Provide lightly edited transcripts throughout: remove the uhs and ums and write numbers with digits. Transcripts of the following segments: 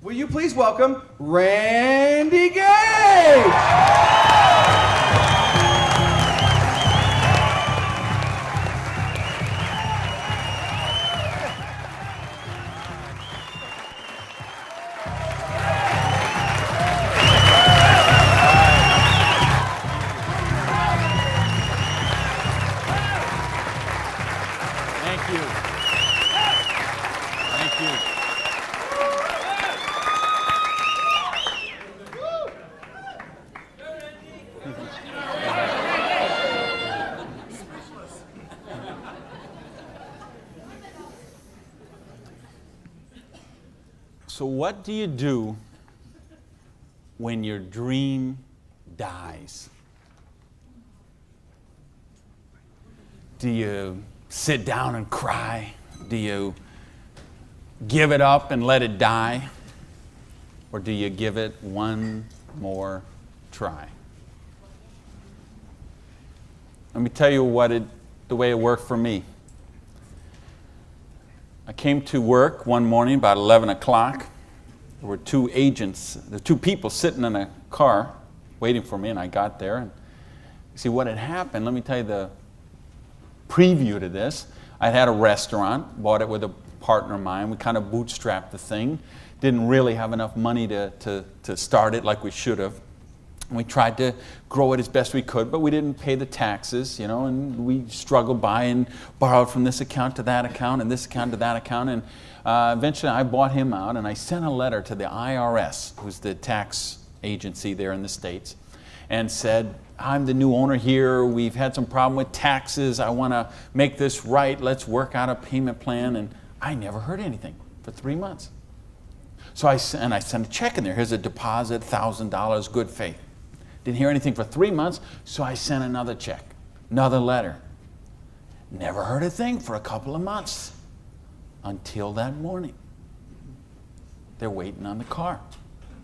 Will you please welcome Randy Gage? Thank you. Thank you. So what do you do when your dream dies? Do you sit down and cry? Do you give it up and let it die? Or do you give it one more try? Let me tell you the way it worked for me. I came to work one morning about 11 o'clock. There were two people sitting in a car waiting for me, and I got there. And see what had happened, let me tell you the preview to this. I'd had a restaurant, bought it with a partner of mine. We kind of bootstrapped the thing. Didn't really have enough money to start it like we should have. We tried to grow it as best we could, but we didn't pay the taxes, and we struggled by and borrowed from this account to that account and this account to that account. And eventually I bought him out, and I sent a letter to the IRS, who's the tax agency there in the States, and said, I'm the new owner here. We've had some problem with taxes. I want to make this right. Let's work out a payment plan. And I never heard anything for 3 months. So I sent a check in there. Here's a deposit, $1,000, good faith. Didn't hear anything for 3 months, so I sent another check, another letter. Never heard a thing for a couple of months until that morning. They're waiting on the car.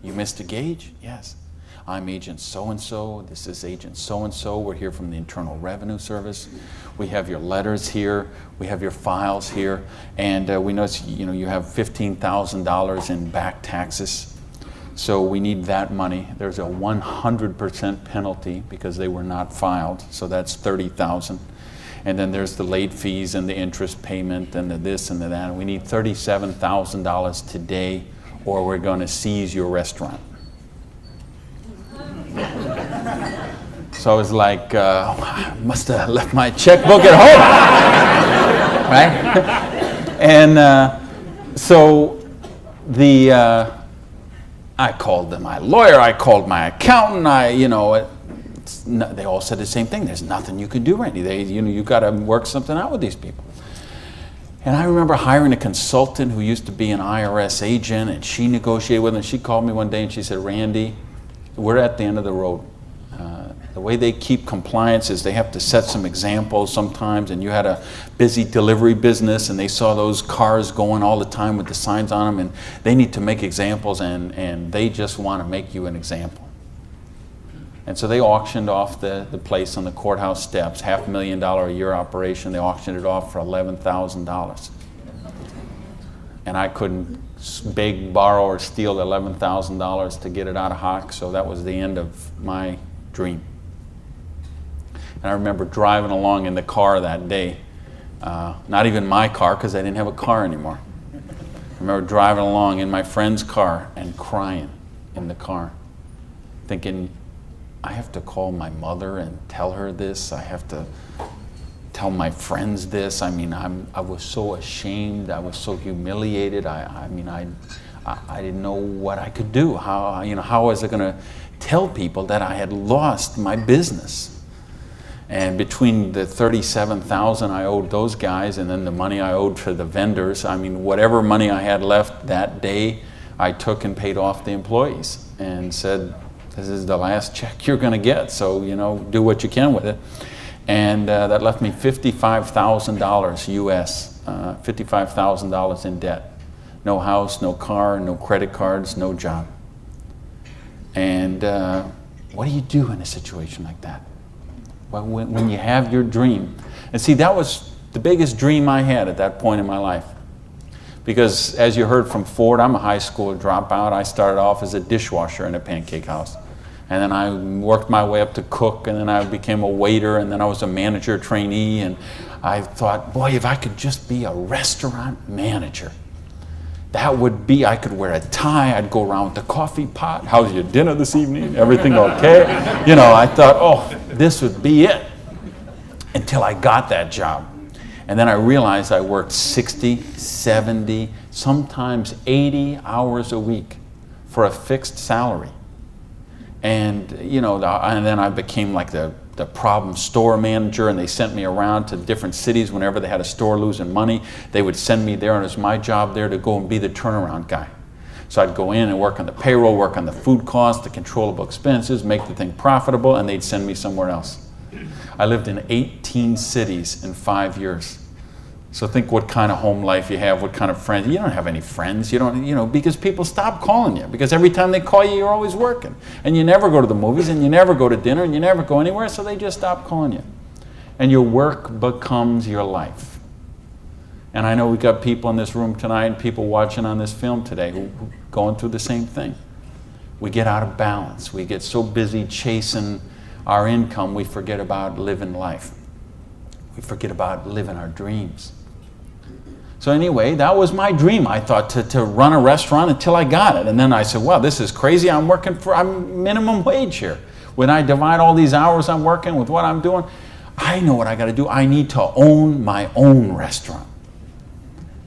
You Mr. Gage? Yes. I'm Agent so-and-so. This is Agent so-and-so. We're here from the Internal Revenue Service. We have your letters here. We have your files here. And we notice, you have $15,000 in back taxes. So we need that money. There's a 100% penalty because they were not filed. So that's $30,000. And then there's the late fees and the interest payment and the this and the that. And we need $37,000 today, or we're going to seize your restaurant. So I was like, I must have left my checkbook at home, right? And so I called my lawyer, I called my accountant, they all said the same thing. There's nothing you can do, Randy. You've got to work something out with these people. And I remember hiring a consultant who used to be an IRS agent, and she negotiated with him. She called me one day and she said, Randy, we're at the end of the road. The way they keep compliance is they have to set some examples sometimes, and you had a busy delivery business and they saw those cars going all the time with the signs on them, and they need to make examples, and they just want to make you an example. And so they auctioned off the place on the courthouse steps, $500,000 a year operation. They auctioned it off for $11,000. And I couldn't beg, borrow, or steal $11,000 to get it out of hock, so that was the end of my dream. And I remember driving along in the car that day, not even my car because I didn't have a car anymore. I remember driving along in my friend's car and crying in the car, thinking, I have to call my mother and tell her this. I have to tell my friends this. I mean, I was so ashamed. I was so humiliated. I didn't know what I could do. How was I going to tell people that I had lost my business? And between the $37,000 I owed those guys and then the money I owed for the vendors, whatever money I had left that day, I took and paid off the employees and said, this is the last check you're going to get, so do what you can with it. And that left me $55,000 US, $55,000 in debt. No house, no car, no credit cards, no job. And what do you do in a situation like that? Well, when you have your dream. And see, that was the biggest dream I had at that point in my life. Because as you heard from Ford, I'm a high school dropout. I started off as a dishwasher in a pancake house. And then I worked my way up to cook, and then I became a waiter, and then I was a manager trainee. And I thought, boy, if I could just be a restaurant manager, that would be, I could wear a tie, I'd go around with the coffee pot. How's your dinner this evening? Everything okay? You know, I thought, oh, this would be it. Until I got that job. And then I realized I worked 60, 70, sometimes 80 hours a week for a fixed salary. And, you know, and then I became like the problem store manager, and they sent me around to different cities whenever they had a store losing money. They would send me there, and it was my job there to go and be the turnaround guy. So I'd go in and work on the payroll, work on the food costs, the controllable expenses, make the thing profitable, and they'd send me somewhere else. I lived in 18 cities in 5 years. So think what kind of home life you have, what kind of friends. You don't have any friends, you don't, you know, because people stop calling you. Because every time they call you, you're always working. And you never go to the movies, and you never go to dinner, and you never go anywhere, so they just stop calling you. And your work becomes your life. And I know we got people in this room tonight and people watching on this film today who going through the same thing. We get out of balance. We get so busy chasing our income, we forget about living life. We forget about living our dreams. So anyway, that was my dream. I thought to run a restaurant until I got it. And then I said, well, this is crazy. I'm minimum wage here. When I divide all these hours I'm working with what I'm doing, I know what I got to do. I need to own my own restaurant.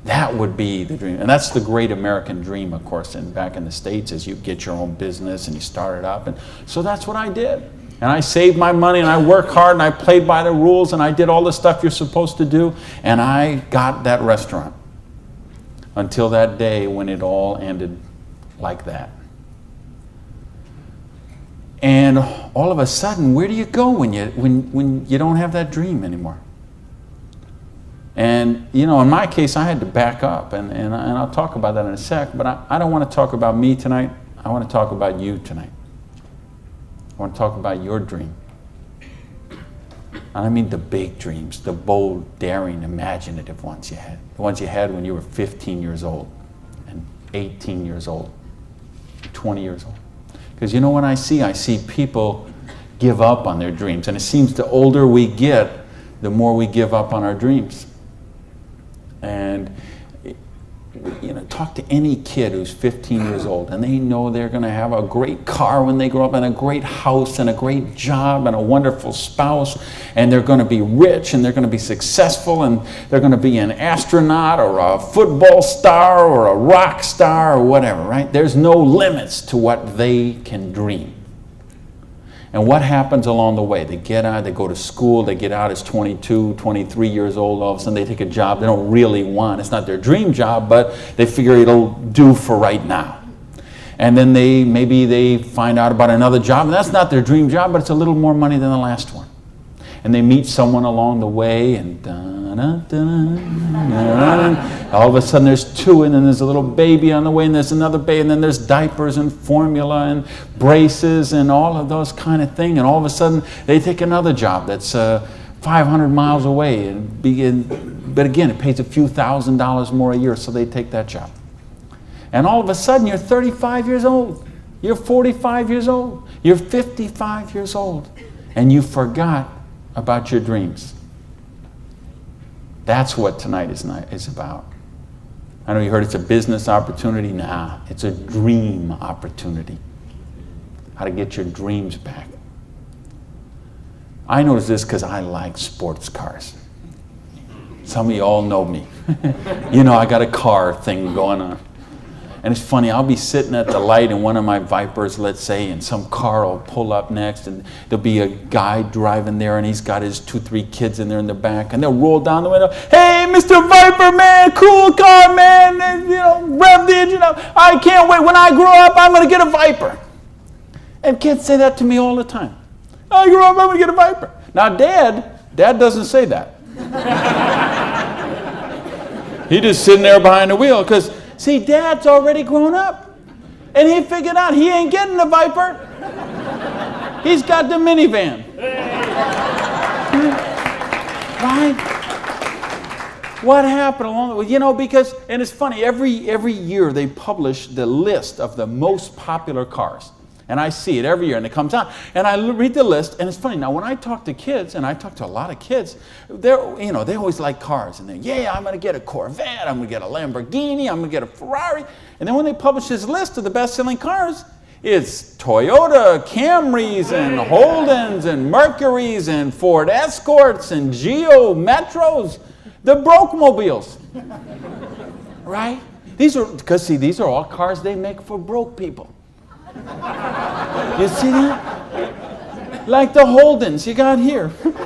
That would be the dream. And that's the great American dream, of course, and back in the States, is you get your own business and you start it up. And so that's what I did. And I saved my money, and I worked hard, and I played by the rules, and I did all the stuff you're supposed to do, and I got that restaurant. Until that day when it all ended like that. And all of a sudden, where do you go when you don't have that dream anymore? And, you know, in my case, I had to back up, and I'll talk about that in a sec, but I don't want to talk about me tonight. I want to talk about you tonight. I want to talk about your dream. And I mean the big dreams, the bold, daring, imaginative ones you had. The ones you had when you were 15 years old, and 18 years old, 20 years old. Because you know what I see people give up on their dreams. And it seems the older we get, the more we give up on our dreams. And you know, talk to any kid who's 15 years old, and they know they're going to have a great car when they grow up, and a great house, and a great job, and a wonderful spouse, and they're going to be rich, and they're going to be successful, and they're going to be an astronaut, or a football star, or a rock star, or whatever, right? There's no limits to what they can dream. And what happens along the way? They get out, they go to school, they get out as 22, 23 years old, all of a sudden they take a job they don't really want. It's not their dream job, but they figure it'll do for right now. And then maybe they find out about another job, and that's not their dream job, but it's a little more money than the last one. And they meet someone along the way, and all of a sudden there's two, and then there's a little baby on the way, and there's another baby, and then there's diapers and formula and braces and all of those kind of things. And all of a sudden they take another job that's 500 miles away, but again, it pays a few $1,000s more a year, so they take that job. And all of a sudden you're 35 years old, you're 45 years old, you're 55 years old, and you forgot about your dreams. That's what tonight is about. I know you heard it's a business opportunity. Nah, it's a dream opportunity. How to get your dreams back. I notice this because I like sports cars. Some of you all know me. You know, I got a car thing going on. And it's funny, I'll be sitting at the light in one of my Vipers, let's say, and some car will pull up next, and there'll be a guy driving there, and he's got his 2-3 kids in there in the back, and they'll roll down the window, "Hey, Mr. Viper, man, cool car, man, and, you know, rev the engine up. I can't wait. When I grow up, I'm going to get a Viper." And kids say that to me all the time. "I grow up, I'm going to get a Viper." Now, Dad doesn't say that. He's just sitting there behind the wheel, because see, Dad's already grown up. And he figured out he ain't getting the Viper. He's got the minivan. Right? What happened along the way? You know, because, and it's funny, every year they publish the list of the most popular cars. And I see it every year, and it comes out. And I read the list, and it's funny. Now, when I talk to kids, and I talk to a lot of kids, they always like cars. And yeah, I'm going to get a Corvette, I'm going to get a Lamborghini, I'm going to get a Ferrari. And then when they publish this list of the best-selling cars, it's Toyota Camrys and Holdens and Mercurys and Ford Escorts and Geo Metros, the broke mobiles, right? These are all cars they make for broke people. You see that? Like the Holdens you got here. Right?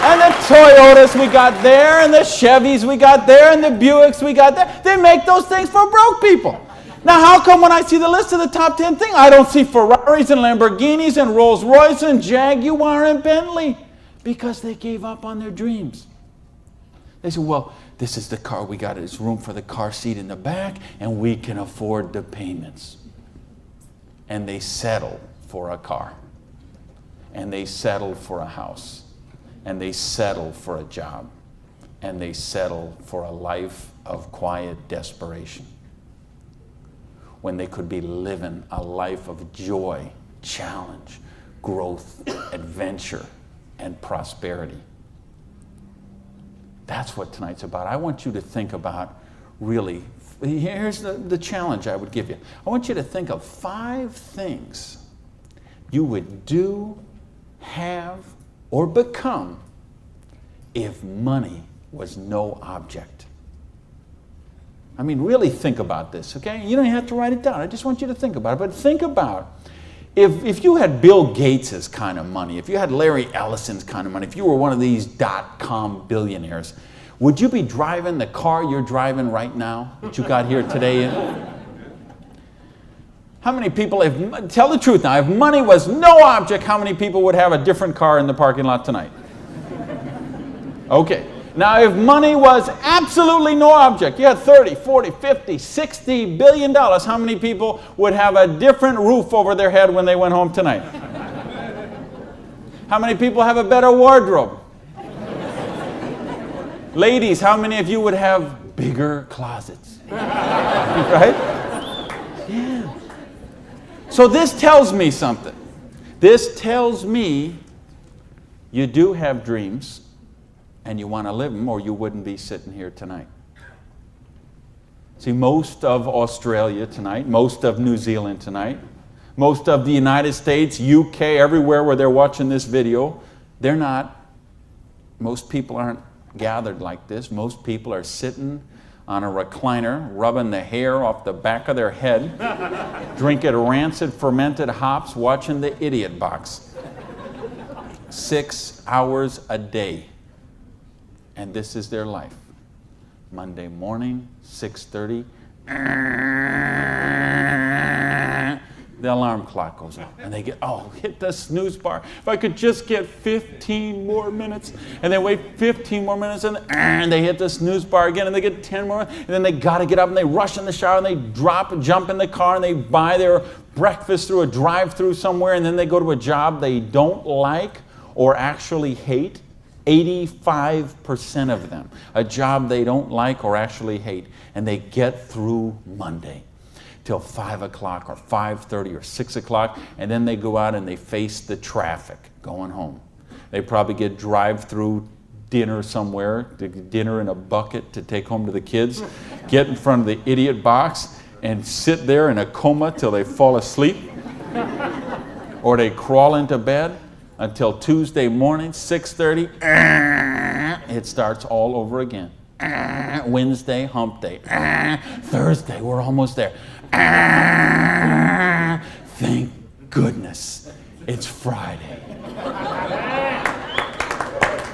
And the Toyotas we got there, and the Chevys we got there, and the Buicks we got there. They make those things for broke people. Now, how come when I see the list of the top 10 things, I don't see Ferraris and Lamborghinis and Rolls Royce and Jaguar and Bentley? Because they gave up on their dreams. They said, well, this is the car we got. There's room for the car seat in the back, and we can afford the payments. And they settle for a car. And they settle for a house. And they settle for a job. And they settle for a life of quiet desperation. When they could be living a life of joy, challenge, growth, adventure, and prosperity. That's what tonight's about. I want you to think about, really, here's the challenge I would give you. I want you to think of 5 things you would do, have, or become if money was no object. I mean, really think about this, okay? You don't have to write it down. I just want you to think about it. But think about if you had Bill Gates' kind of money, if you had Larry Ellison's kind of money, if you were one of these .com billionaires, would you be driving the car you're driving right now that you got here today in? How many people, tell the truth now, if money was no object, how many people would have a different car in the parking lot tonight? Okay. Now, if money was absolutely no object, you had 30, 40, 50, 60 billion dollars, how many people would have a different roof over their head when they went home tonight? How many people have a better wardrobe? Ladies, how many of you would have bigger closets? Right? Yeah. So this tells me something. This tells me you do have dreams. And you want to live them, or you wouldn't be sitting here tonight. See, most of Australia tonight, most of New Zealand tonight, most of the United States, UK, everywhere where they're watching this video, most people aren't gathered like this. Most people are sitting on a recliner, rubbing the hair off the back of their head, drinking rancid fermented hops, watching the Idiot Box. 6 hours a day. And this is their life. Monday morning, 6:30. The alarm clock goes off. And they get, hit the snooze bar. If I could just get 15 more minutes. And they wait 15 more minutes, and they hit the snooze bar again, and they get 10 more. And then they got to get up, and they rush in the shower, and they jump in the car, and they buy their breakfast through a drive-through somewhere, and then they go to a job they don't like or actually hate. 85% of them, a job they don't like or actually hate, and they get through Monday till 5 o'clock or 5:30 or 6 o'clock, and then they go out and they face the traffic going home. They probably get drive-through dinner somewhere, dinner in a bucket to take home to the kids, get in front of the Idiot Box and sit there in a coma till they fall asleep, or they crawl into bed until Tuesday morning, 6:30, it starts all over again. Wednesday, hump day. Thursday, we're almost there. Thank goodness it's Friday.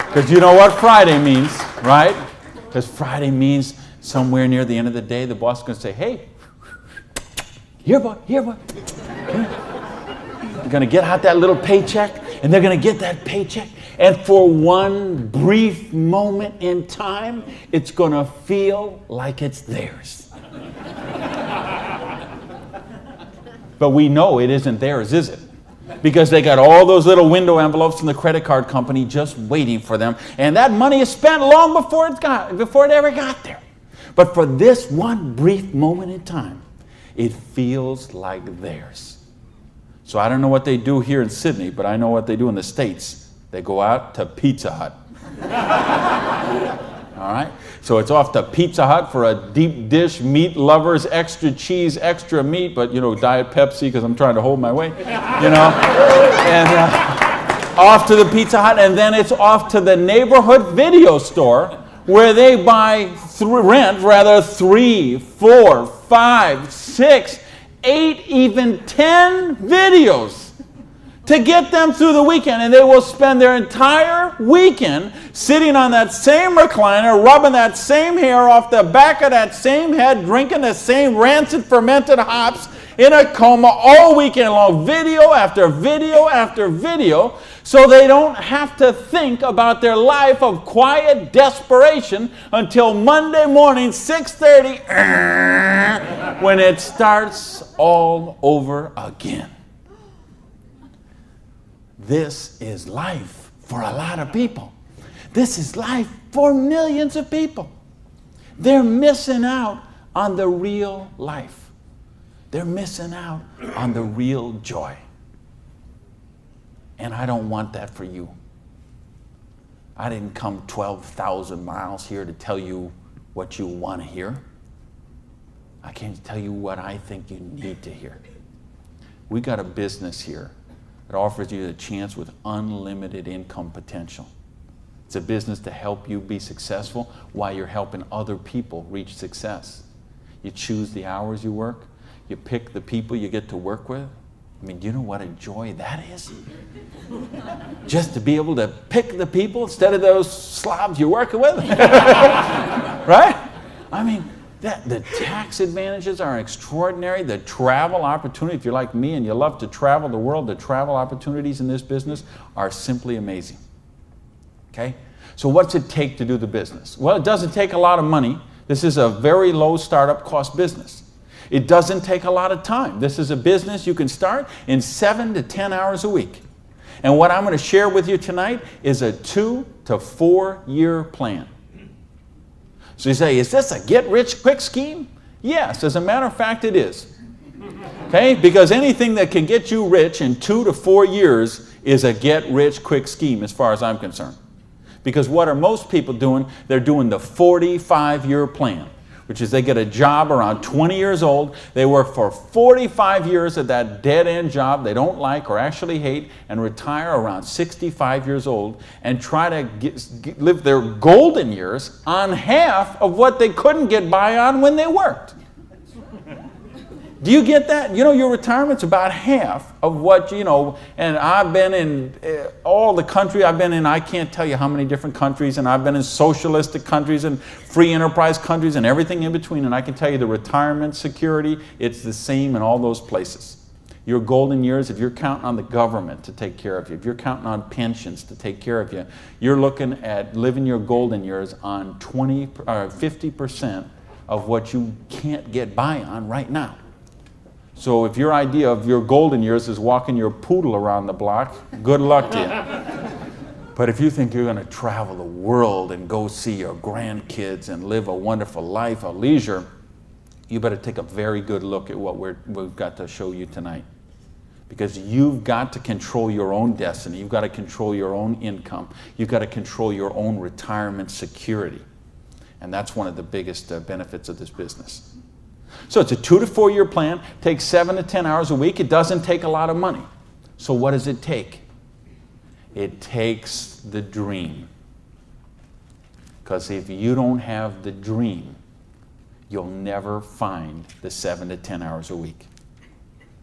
Because you know what Friday means, right? Because Friday means somewhere near the end of the day, the boss is going to say, hey, here, boy. You're going to get out that little paycheck. And they're going to get that paycheck, and for one brief moment in time, it's going to feel like it's theirs. But we know it isn't theirs, is it? because they got all those little window envelopes from the credit card company just waiting for them. And that money is spent long before it ever got there. But for this one brief moment in time, it feels like theirs. So I don't know what they do here in Sydney, but I know what they do in the States. They go out to Pizza Hut. All right? So it's off to Pizza Hut for a deep dish, meat lovers, extra cheese, extra meat, but, you know, Diet Pepsi because I'm trying to hold my weight, you know. And off to the Pizza Hut, and then it's off to the neighborhood video store where they rent 3, 4, 5, 6, 8, even 10 videos to get them through the weekend. And they will spend their entire weekend sitting on that same recliner, rubbing that same hair off the back of that same head, drinking the same rancid fermented hops in a coma all weekend long, video after video after video, so they don't have to think about their life of quiet desperation until Monday morning, 6:30, when it starts all over again. This is life for a lot of people. This is life for millions of people. They're missing out on the real life. They're missing out on the real joy. And I don't want that for you. I didn't come 12,000 miles here to tell you what you want to hear. I came to tell you what I think you need to hear. We got a business here that offers you a chance with unlimited income potential. It's a business to help you be successful while you're helping other people reach success. You choose the hours you work. You pick the people you get to work with. I mean, do you know what a joy that is? Just to be able to pick the people instead of those slobs you're working with. Right? I mean, the tax advantages are extraordinary. The travel opportunity, if you're like me and you love to travel the world, the travel opportunities in this business are simply amazing. Okay? So what's it take to do the business? Well, it doesn't take a lot of money. This is a very low startup cost business. It doesn't take a lot of time. This is a business you can start in 7 to 10 hours a week. And what I'm going to share with you tonight is a 2 to 4 year plan. So you say, is this a get-rich-quick scheme? Yes, as a matter of fact, it is. Okay? Because anything that can get you rich in 2 to 4 years is a get-rich-quick scheme as far as I'm concerned. Because what are most people doing? They're doing the 45-year plan, which is they get a job around 20 years old. They work for 45 years at that dead-end job they don't like or actually hate and retire around 65 years old and try to live their golden years on half of what they couldn't get by on when they worked. Do you get that? You know, your retirement's about half of what, you know, and I've been in all the country I've been in, I can't tell you how many different countries, and I've been in socialistic countries and free enterprise countries and everything in between, and I can tell you the retirement security, it's the same in all those places. Your golden years, if you're counting on the government to take care of you, if you're counting on pensions to take care of you, you're looking at living your golden years on 50% of what you can't get by on right now. So if your idea of your golden years is walking your poodle around the block, good luck to you. But if you think you're going to travel the world and go see your grandkids and live a wonderful life of leisure, you better take a very good look at what we've got to show you tonight. Because you've got to control your own destiny. You've got to control your own income. You've got to control your own retirement security. And that's one of the biggest benefits of this business. So it's a 2 to 4 year plan, takes 7 to 10 hours a week. It doesn't take a lot of money. So what does it take? It takes the dream. Because if you don't have the dream, you'll never find the 7 to 10 hours a week.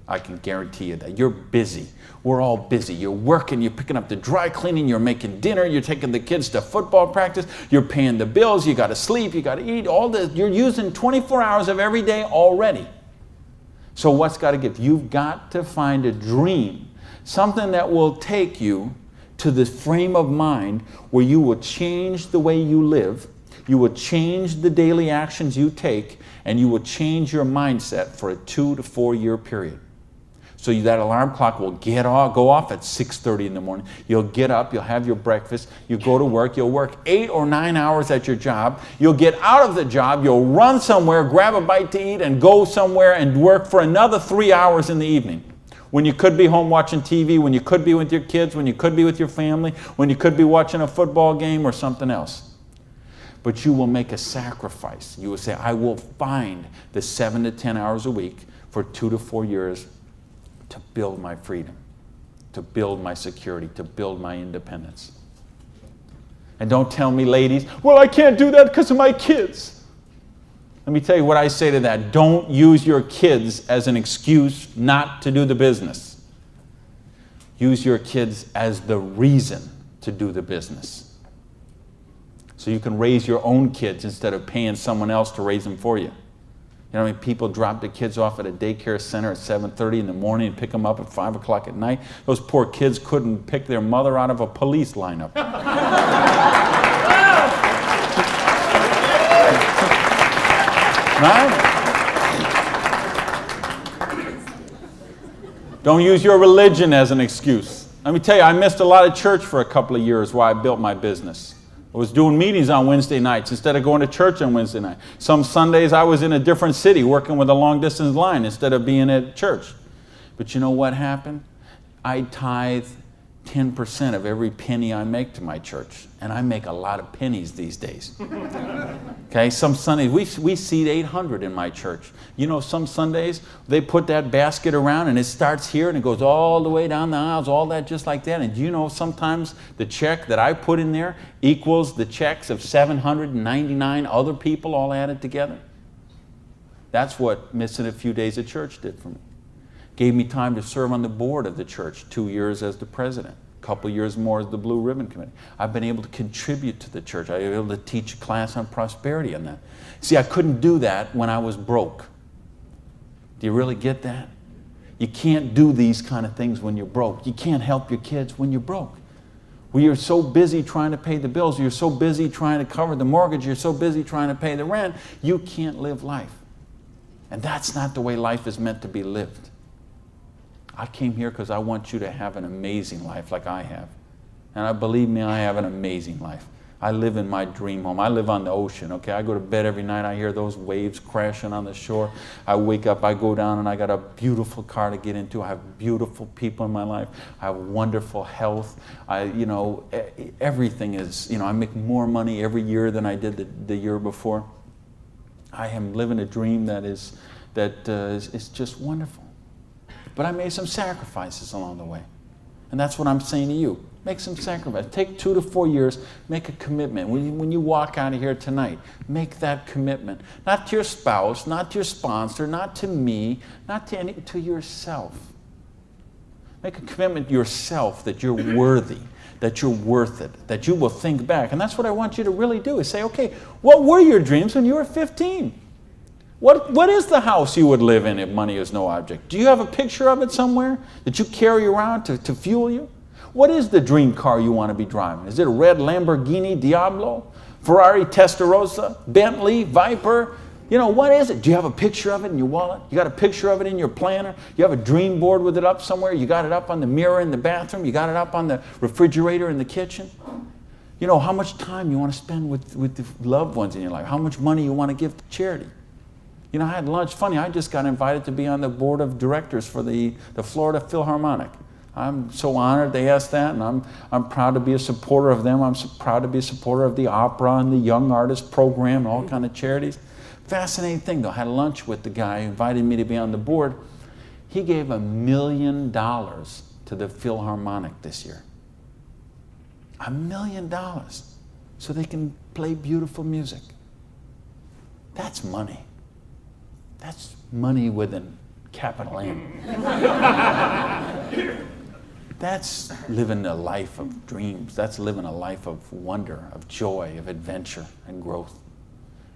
I can guarantee you that. You're busy. We're all busy. You're working, you're picking up the dry cleaning, you're making dinner, you're taking the kids to football practice, you're paying the bills, you got to sleep, you got to eat, all this. You're using 24 hours of every day already. So what's got to give? You've got to find a dream, something that will take you to the frame of mind where you will change the way you live, you will change the daily actions you take, and you will change your mindset for a 2 to 4 year period. So that alarm clock will go off at 6:30 in the morning. You'll get up, you'll have your breakfast, you go to work, you'll work 8 or 9 hours at your job, you'll get out of the job, you'll run somewhere, grab a bite to eat, and go somewhere and work for another 3 hours in the evening. When you could be home watching TV, when you could be with your kids, when you could be with your family, when you could be watching a football game or something else. But you will make a sacrifice. You will say, I will find the 7 to 10 hours a week for 2 to 4 years to build my freedom, to build my security, to build my independence. And don't tell me, ladies, well, I can't do that because of my kids. Let me tell you what I say to that. Don't use your kids as an excuse not to do the business. Use your kids as the reason to do the business. So you can raise your own kids instead of paying someone else to raise them for you. You know how many people drop their kids off at a daycare center at 7:30 in the morning and pick them up at 5 o'clock at night? Those poor kids couldn't pick their mother out of a police lineup. Right? Don't use your religion as an excuse. Let me tell you, I missed a lot of church for a couple of years while I built my business. I was doing meetings on Wednesday nights instead of going to church on Wednesday night. Some Sundays I was in a different city working with a long distance line instead of being at church. But you know what happened? I tithe 10% of every penny I make to my church. And I make a lot of pennies these days. Okay, some Sundays, we seat 800 in my church. You know, some Sundays, they put that basket around and it starts here and it goes all the way down the aisles, all that just like that. And you know, sometimes the check that I put in there equals the checks of 799 other people all added together. That's what missing a few days of church did for me. Gave me time to serve on the board of the church, 2 years as the president, a couple years more as the Blue Ribbon Committee. I've been able to contribute to the church. I've been able to teach a class on prosperity on that. See, I couldn't do that when I was broke. Do you really get that? You can't do these kind of things when you're broke. You can't help your kids when you're broke. When you're so busy trying to pay the bills, you're so busy trying to cover the mortgage, you're so busy trying to pay the rent, you can't live life. And that's not the way life is meant to be lived. I came here because I want you to have an amazing life like I have. And believe me, I have an amazing life. I live in my dream home. I live on the ocean, okay? I go to bed every night, I hear those waves crashing on the shore. I wake up, I go down, and I got a beautiful car to get into. I have beautiful people in my life. I have wonderful health. Everything is, I make more money every year than I did the year before. I am living a dream that is just wonderful. But I made some sacrifices along the way. And that's what I'm saying to you. Make some sacrifice. Take 2 to 4 years. Make a commitment. When you walk out of here tonight, make that commitment. Not to your spouse, not to your sponsor, not to me, not to yourself. Make a commitment to yourself that you're worthy, that you're worth it, that you will think back. And that's what I want you to really do, is say, okay, what were your dreams when you were 15? What is the house you would live in if money is no object? Do you have a picture of it somewhere that you carry around to fuel you? What is the dream car you want to be driving? Is it a red Lamborghini Diablo, Ferrari Testarossa, Bentley, Viper? What is it? Do you have a picture of it in your wallet? You got a picture of it in your planner? You have a dream board with it up somewhere? You got it up on the mirror in the bathroom? You got it up on the refrigerator in the kitchen? How much time you want to spend with the loved ones in your life? How much money you want to give to charity? I had lunch. Funny, I just got invited to be on the board of directors for the Florida Philharmonic. I'm so honored they asked that, and I'm proud to be a supporter of them. I'm so proud to be a supporter of the opera and the Young Artist Program and all kind of charities. Fascinating thing, though. I had lunch with the guy who invited me to be on the board. He gave $1 million to the Philharmonic this year. $1 million so they can play beautiful music. That's money. That's money with a capital M. That's living a life of dreams. That's living a life of wonder, of joy, of adventure and growth.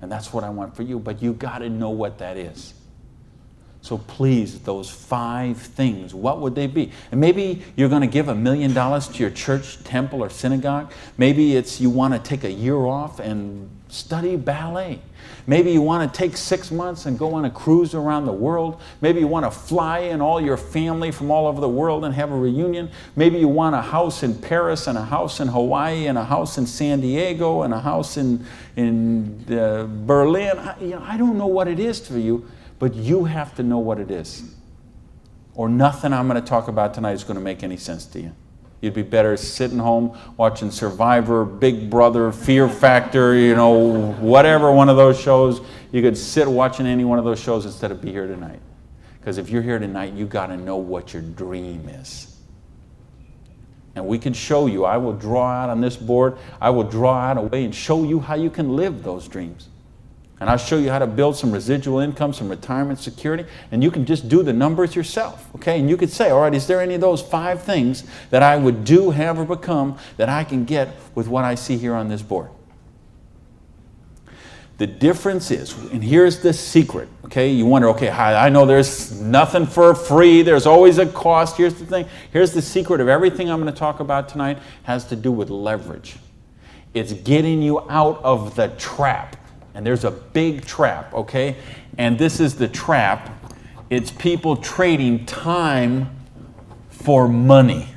And that's what I want for you. But you got to know what that is. So please, those 5 things, what would they be? And maybe you're going to give $1 million to your church, temple, or synagogue. Maybe it's you want to take a year off and study ballet. Maybe you want to take 6 months and go on a cruise around the world. Maybe you want to fly in all your family from all over the world and have a reunion. Maybe you want a house in Paris and a house in Hawaii and a house in San Diego and a house in Berlin. I don't know what it is for you, but you have to know what it is. Or nothing I'm going to talk about tonight is going to make any sense to you. You'd be better sitting home watching Survivor, Big Brother, Fear Factor, whatever one of those shows. You could sit watching any one of those shows instead of be here tonight. Because if you're here tonight, you got to know what your dream is. And we can show you. I will draw out on this board. I will draw out a way and show you how you can live those dreams. And I'll show you how to build some residual income, some retirement security, and you can just do the numbers yourself, okay? And you could say, all right, is there any of those 5 things that I would do, have, or become that I can get with what I see here on this board? The difference is, and here's the secret, okay? You wonder, okay, I know there's nothing for free. There's always a cost. Here's the thing. Here's the secret of everything I'm going to talk about tonight has to do with leverage. It's getting you out of the trap. And there's a big trap, okay? And this is the trap. It's people trading time for money.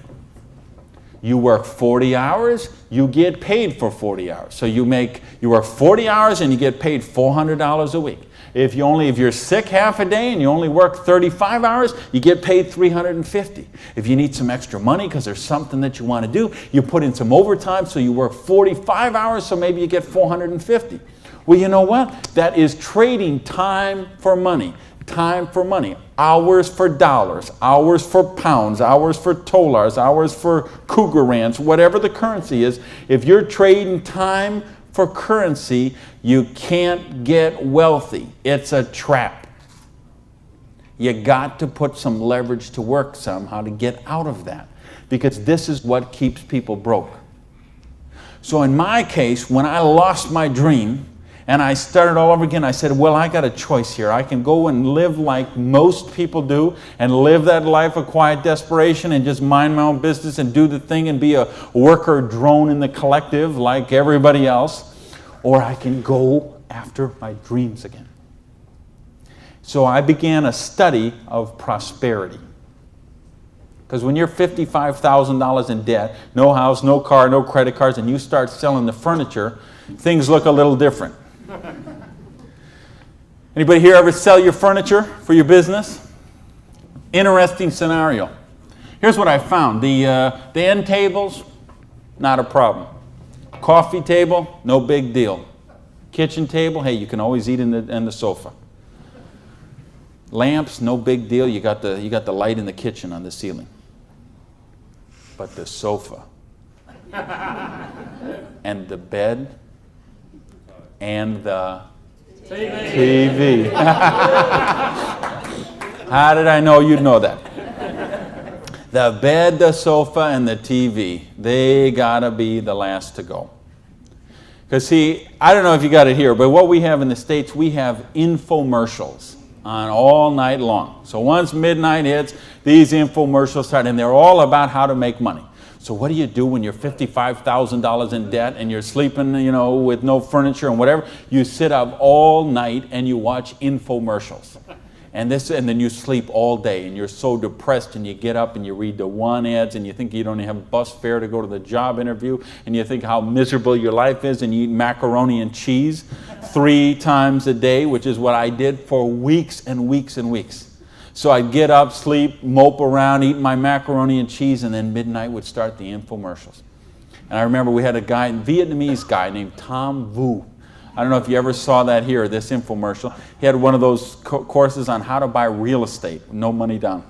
You work 40 hours, you get paid for 40 hours. So you work 40 hours and you get paid $400 a week. If you're sick half a day and you only work 35 hours, you get paid $350. If you need some extra money because there's something that you want to do, you put in some overtime, so you work 45 hours, so maybe you get $450. Well, you know what? That is trading time for money. Time for money. Hours for dollars, hours for pounds, hours for dollars, hours for Krugerrands, whatever the currency is. If you're trading time for currency, you can't get wealthy. It's a trap. You got to put some leverage to work somehow to get out of that, because this is what keeps people broke. So in my case, when I lost my dream, and I started all over again, I said, well, I got a choice here. I can go and live like most people do and live that life of quiet desperation and just mind my own business and do the thing and be a worker drone in the collective like everybody else. Or I can go after my dreams again. So I began a study of prosperity. Because when you're $55,000 in debt, no house, no car, no credit cards, and you start selling the furniture, things look a little different. Anybody here ever sell your furniture for your business? Interesting scenario. Here's what I found. The end tables, not a problem. Coffee table, no big deal. Kitchen table, hey, you can always eat in the sofa. Lamps, no big deal. You got the light in the kitchen on the ceiling. But the sofa and the bed and the TV. How did I know you'd know that? The bed, the sofa, and the TV, they gotta be the last to go. Because see, I don't know if you got it here, but what we have in the States, we have infomercials on all night long. So once midnight hits, these infomercials start, and they're all about how to make money. So what do you do when you're $55,000 in debt and you're sleeping, with no furniture and whatever? You sit up all night and you watch infomercials. And then you sleep all day and you're so depressed, and you get up and you read the one ads and you think you don't have bus fare to go to the job interview, and you think how miserable your life is, and you eat macaroni and cheese 3 times a day, which is what I did for weeks and weeks and weeks. So I'd get up, sleep, mope around, eat my macaroni and cheese, and then midnight would start the infomercials. And I remember we had a Vietnamese guy named Tom Vu. I don't know if you ever saw that here, this infomercial. He had one of those courses on how to buy real estate, no money down.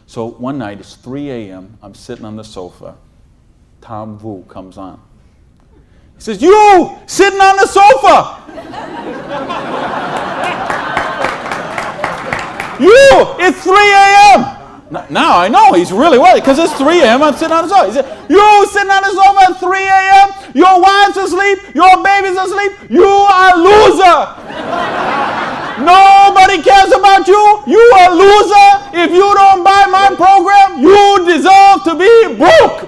So one night, it's 3 a.m., I'm sitting on the sofa. Tom Vu comes on. He says, "You, sitting on the sofa! You, it's 3 a.m. Now I know he's really worried, because it's 3 a.m. I'm sitting on the sofa. He said, "You sitting on the sofa at 3 a.m. Your wife's asleep. Your baby's asleep. You are a loser. Nobody cares about you. You a loser. If you don't buy my program, you deserve to be broke.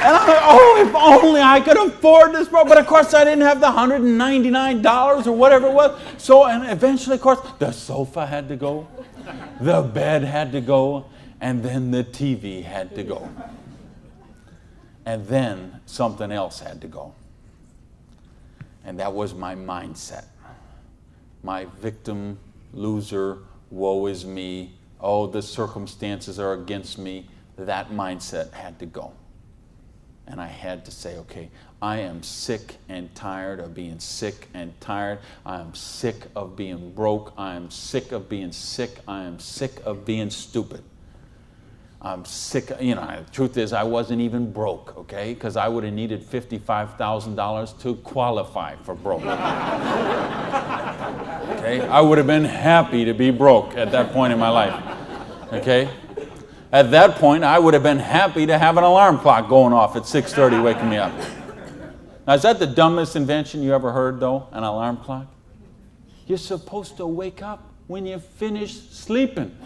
And I'm like, oh, if only I could afford this program. But of course, I didn't have the $199 or whatever it was. So, and eventually, of course, the sofa had to go, the bed had to go, and then the TV had to go. And then something else had to go. And that was my mindset. My victim, loser, woe is me, oh, the circumstances are against me. That mindset had to go. And I had to say, okay, I am sick and tired of being sick and tired. I am sick of being broke. I am sick of being sick. I am sick of being stupid. I'm sick, you know, the truth is I wasn't even broke, okay? Because I would have needed $55,000 to qualify for broke. Okay? I would have been happy to be broke at that point in my life, okay? At that point, I would have been happy to have an alarm clock going off at 6:30 waking me up. Now, is that the dumbest invention you ever heard, though, an alarm clock? You're supposed to wake up when you finish sleeping.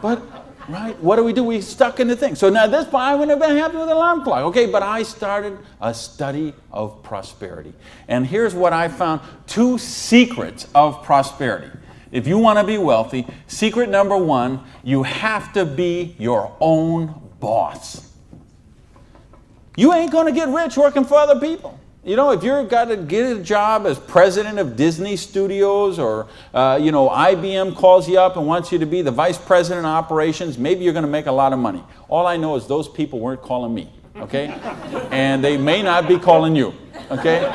But, right, what do? We stuck in the thing. So now at this point, I wouldn't have been happy with an alarm clock. Okay, but I started a study of prosperity. And here's what I found, 2 secrets of prosperity. If you want to be wealthy, secret number 1, you have to be your own boss. You ain't going to get rich working for other people. You know, if you've got to get a job as president of Disney Studios or, you know, IBM calls you up and wants you to be the vice president of operations, maybe you're going to make a lot of money. All I know is those people weren't calling me, okay? And they may not be calling you, okay?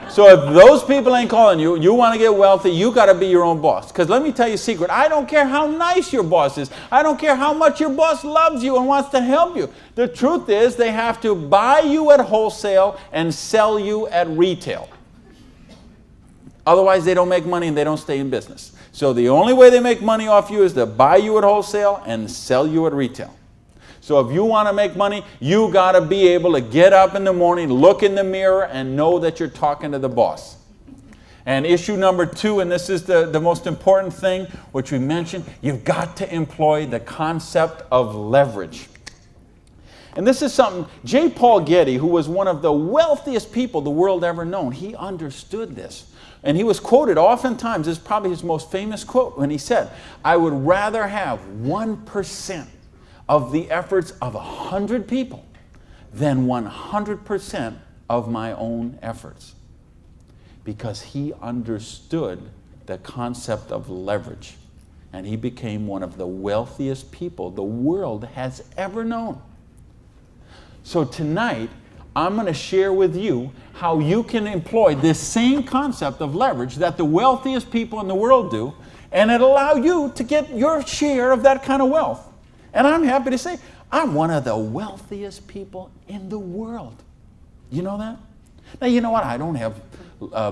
So if those people ain't calling you, you want to get wealthy, you got to be your own boss. Because let me tell you a secret. I don't care how nice your boss is. I don't care how much your boss loves you and wants to help you. The truth is they have to buy you at wholesale and sell you at retail. Otherwise, they don't make money and they don't stay in business. So the only way they make money off you is to buy you at wholesale and sell you at retail. So if you want to make money, you got to be able to get up in the morning, look in the mirror, and know that you're talking to the boss. And issue number 2, and this is the most important thing, which we mentioned, you've got to employ the concept of leverage. And this is something, J. Paul Getty, who was one of the wealthiest people the world ever known, he understood this. And he was quoted oftentimes, this is probably his most famous quote, when he said, I would rather have 1% of the efforts of 100 people than 100% of my own efforts. Because he understood the concept of leverage. And he became one of the wealthiest people the world has ever known. So tonight, I'm going to share with you how you can employ this same concept of leverage that the wealthiest people in the world do, and it'll allow you to get your share of that kind of wealth. And I'm happy to say, I'm one of the wealthiest people in the world. You know that? Now, you know what? I don't have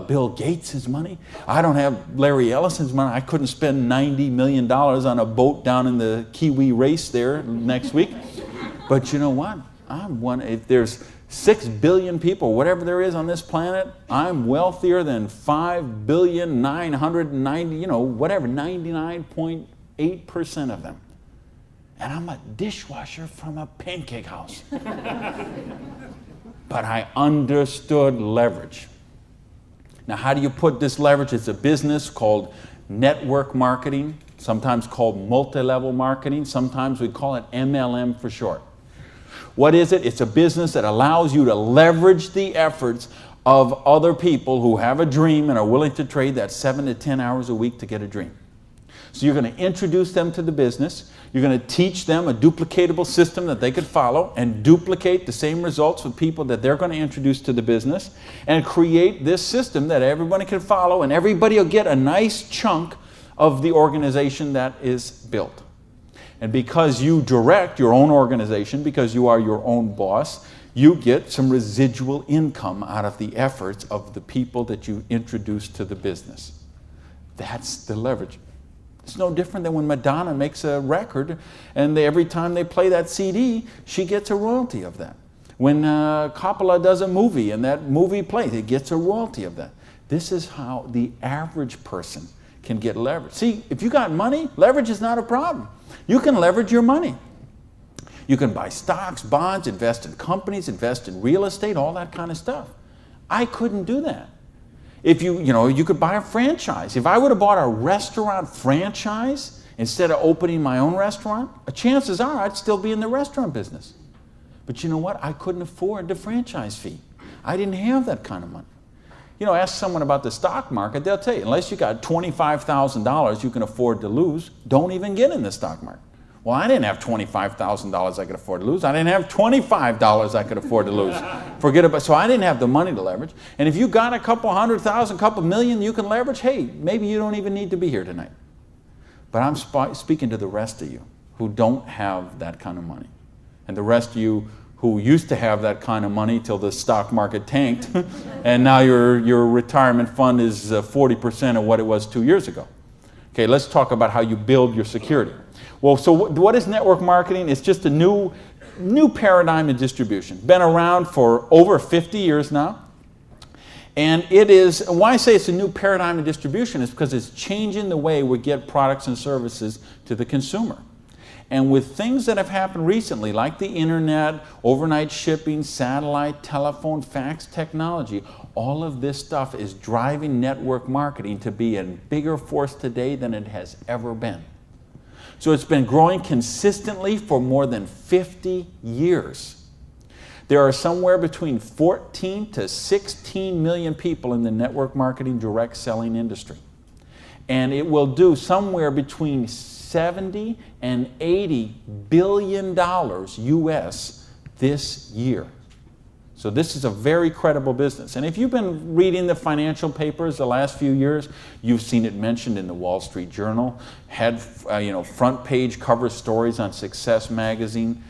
Bill Gates' money. I don't have Larry Ellison's money. I couldn't spend $90 million on a boat down in the Kiwi race there next week. But you know what? I'm one, if there's 6 billion people, whatever there is on this planet, I'm wealthier than 5,990,000, you know, whatever, 99.8% of them. And I'm a dishwasher from a pancake house. But I understood leverage. Now, how do you put this leverage? It's a business called network marketing, sometimes called multi-level marketing. Sometimes we call it MLM for short. What is it? It's a business that allows you to leverage the efforts of other people who have a dream and are willing to trade that 7 to 10 hours a week to get a dream. So you're going to introduce them to the business. You're going to teach them a duplicatable system that they could follow and duplicate the same results with people that they're going to introduce to the business and create this system that everybody can follow, and everybody will get a nice chunk of the organization that is built. And because you direct your own organization, because you are your own boss, you get some residual income out of the efforts of the people that you introduce to the business. That's the leverage. It's no different than when Madonna makes a record and every time they play that CD, she gets a royalty of that. When Coppola does a movie and that movie plays, it gets a royalty of that. This is how the average person can get leverage. See, if you got money, leverage is not a problem. You can leverage your money. You can buy stocks, bonds, invest in companies, invest in real estate, all that kind of stuff. I couldn't do that. If you could buy a franchise. If I would have bought a restaurant franchise instead of opening my own restaurant, chances are I'd still be in the restaurant business. But you know what? I couldn't afford the franchise fee. I didn't have that kind of money. Ask someone about the stock market, they'll tell you, unless you got $25,000 you can afford to lose, don't even get in the stock market. Well, I didn't have $25,000 I could afford to lose. I didn't have $25 I could afford to lose. Forget about it. So I didn't have the money to leverage. And if you got a couple $100,000, couple million you can leverage, hey, maybe you don't even need to be here tonight. But I'm speaking to the rest of you who don't have that kind of money. And the rest of you who used to have that kind of money till the stock market tanked, and now your retirement fund is 40% of what it was 2 years ago. Okay, let's talk about how you build your security. Well, so what is network marketing? It's just a new paradigm in distribution. Been around for over 50 years now. And it is, why I say it's a new paradigm in distribution is because it's changing the way we get products and services to the consumer. And with things that have happened recently, like the internet, overnight shipping, satellite, telephone, fax technology, all of this stuff is driving network marketing to be a bigger force today than it has ever been. So it's been growing consistently for more than 50 years. There are somewhere between 14 to 16 million people in the network marketing direct selling industry. And it will do somewhere between 70 and 80 billion dollars US this year. So this is a very credible business. And if you've been reading the financial papers the last few years, you've seen it mentioned in the Wall Street Journal, had front page cover stories on Success Magazine,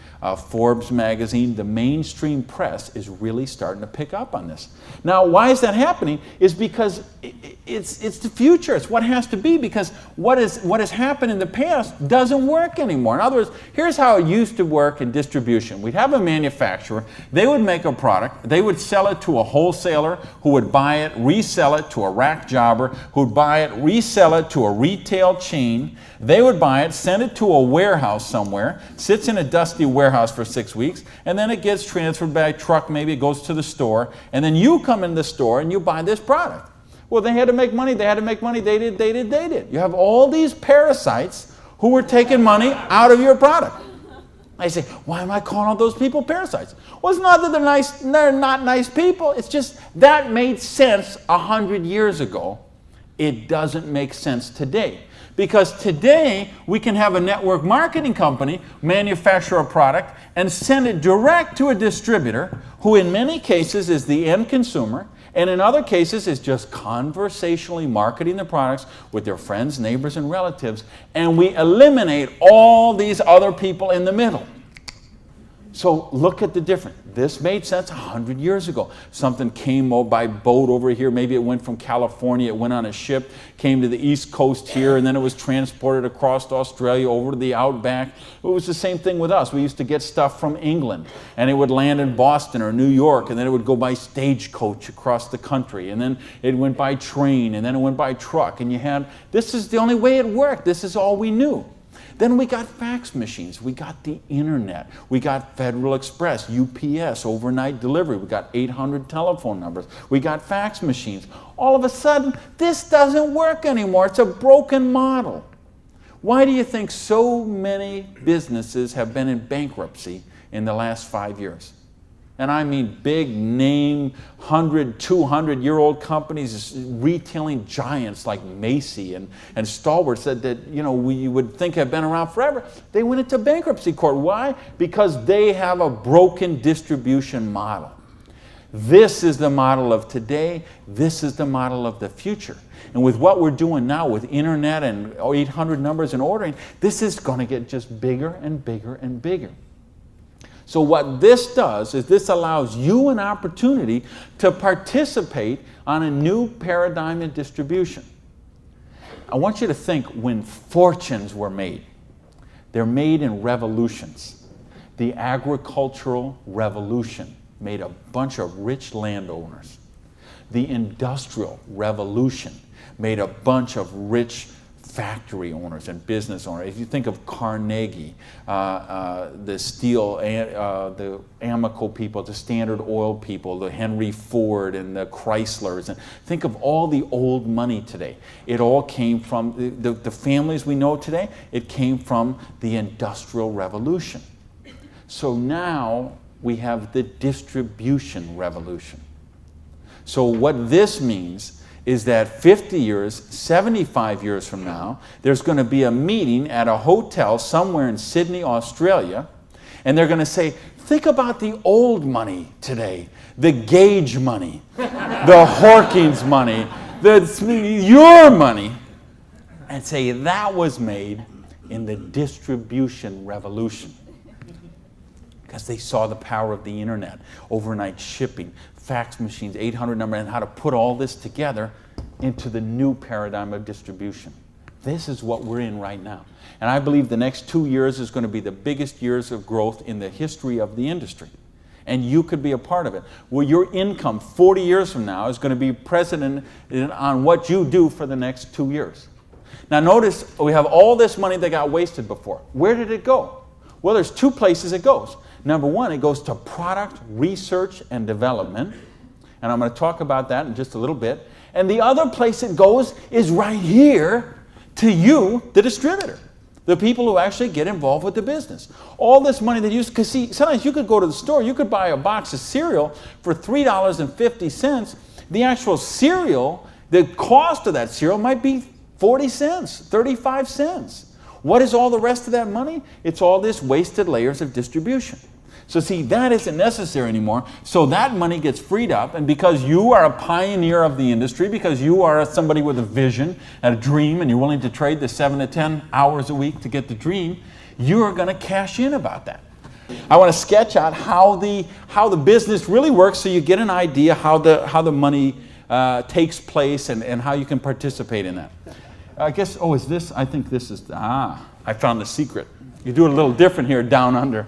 Forbes Magazine. The mainstream press is really starting to pick up on this. Now, why is that happening? Is because it's the future. It's what has to be, because what has happened in the past doesn't work anymore. In other words, here's how it used to work in distribution. We'd have a manufacturer. They would make a product. They would sell it to a wholesaler who would buy it, resell it to a rack jobber who would buy it, resell it to a retail chain. They would buy it, send it to a warehouse somewhere, sits in a dusty warehouse for 6 weeks, and then it gets transferred by truck, maybe it goes to the store, and then you come in the store and you buy this product. Well, they had to make money, they had to make money, they did. You have all these parasites who were taking money out of your product. I say, why am I calling all those people parasites? Well, it's not that they're nice, they're not nice people, it's just that made sense 100 years ago. It doesn't make sense today. Because today, we can have a network marketing company manufacture a product and send it direct to a distributor who in many cases is the end consumer, and in other cases is just conversationally marketing the products with their friends, neighbors, and relatives, and we eliminate all these other people in the middle. So look at the difference. This made sense 100 years ago. Something came by boat over here. Maybe it went from California, it went on a ship, came to the East Coast here, and then it was transported across to Australia, over to the outback. It was the same thing with us. We used to get stuff from England, and it would land in Boston or New York, and then it would go by stagecoach across the country, and then it went by train, and then it went by truck, and this is the only way it worked. This is all we knew. Then we got fax machines, we got the internet, we got Federal Express, UPS, overnight delivery, we got 800 telephone numbers, we got fax machines. All of a sudden, this doesn't work anymore. It's a broken model. Why do you think so many businesses have been in bankruptcy in the last 5 years? And I mean big name, 100, 200-year-old companies, retailing giants like Macy and Stalwart that we would think have been around forever. They went into bankruptcy court. Why? Because they have a broken distribution model. This is the model of today. This is the model of the future. And with what we're doing now with internet and 800 numbers and ordering, this is going to get just bigger and bigger and bigger. So what this does is this allows you an opportunity to participate on a new paradigm in distribution. I want you to think when fortunes were made. They're made in revolutions. The agricultural revolution made a bunch of rich landowners. The industrial revolution made a bunch of rich factory owners and business owners. If you think of Carnegie, the steel, the Amoco people, the Standard Oil people, the Henry Ford and the Chryslers, and think of all the old money today. It all came from the families we know today. It came from the Industrial Revolution. So now we have the distribution revolution. So what this means is that 50 years, 75 years from now, there's going to be a meeting at a hotel somewhere in Sydney, Australia, and they're going to say, think about the old money today, the Gage money, the Hawkins money, your money, and say that was made in the distribution revolution. Because they saw the power of the internet, overnight shipping, fax machines, 800 number, and how to put all this together into the new paradigm of distribution. This is what we're in right now. And I believe the next 2 years is going to be the biggest years of growth in the history of the industry. And you could be a part of it. Well, your income 40 years from now is going to be present on what you do for the next 2 years. Now notice we have all this money that got wasted before. Where did it go? Well, there's two places it goes. Number one, it goes to product research and development. And I'm going to talk about that in just a little bit. And the other place it goes is right here to you, the distributor, the people who actually get involved with the business. All this money that you, because see, sometimes you could go to the store, you could buy a box of cereal for $3.50. The actual cereal, the cost of that cereal might be 40 cents, 35 cents. What is all the rest of that money? It's all this wasted layers of distribution. So see, that isn't necessary anymore. So that money gets freed up, and because you are a pioneer of the industry, because you are somebody with a vision and a dream, and you're willing to trade the 7 to 10 hours a week to get the dream, you are going to cash in about that. I want to sketch out how the business really works so you get an idea how the money takes place and how you can participate in that. I guess, oh, is this? I think this is, I found the secret. You do it a little different here down under.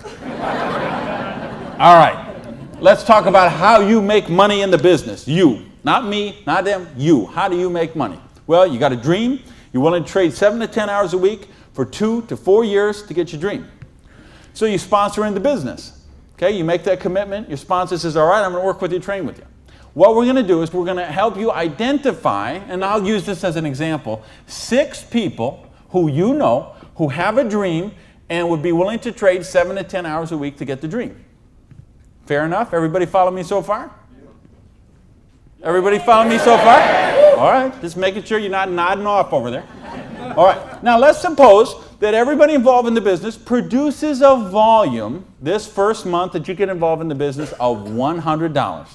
All right, let's talk about how you make money in the business. You, not me, not them, you. How do you make money? Well, you got a dream. You're willing to trade 7 to 10 hours a week for 2 to 4 years to get your dream. So you sponsor in the business. Okay, you make that commitment. Your sponsor says, all right, I'm going to work with you, train with you. What we're going to do is we're going to help you identify, and I'll use this as an example, 6 people who you know who have a dream and would be willing to trade 7 to 10 hours a week to get the dream. Fair enough? Everybody follow me so far? Everybody follow me so far? All right, just making sure you're not nodding off over there. All right, now let's suppose that everybody involved in the business produces a volume this first month that you get involved in the business of $100.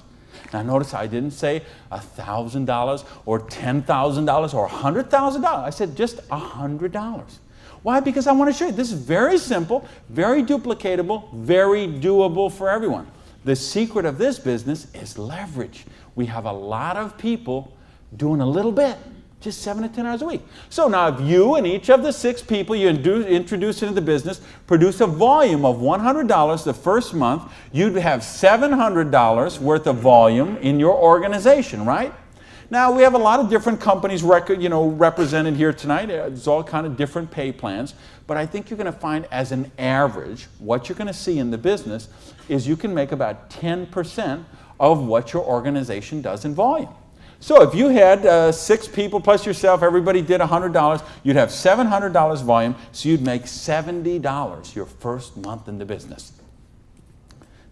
Now notice I didn't say $1,000 or $10,000 or $100,000. I said just $100. Why? Because I want to show you this is very simple, very duplicatable, very doable for everyone. The secret of this business is leverage. We have a lot of people doing a little bit, just 7 to 10 hours a week. So now if you and each of the 6 people you introduce into the business produce a volume of $100 the first month, you'd have $700 worth of volume in your organization, right? Now we have a lot of different companies represented here tonight. There's all kind of different pay plans, but I think you're going to find as an average, what you're going to see in the business is you can make about 10% of what your organization does in volume. So if you had 6 people plus yourself, everybody did $100, you'd have $700 volume, so you'd make $70 your first month in the business.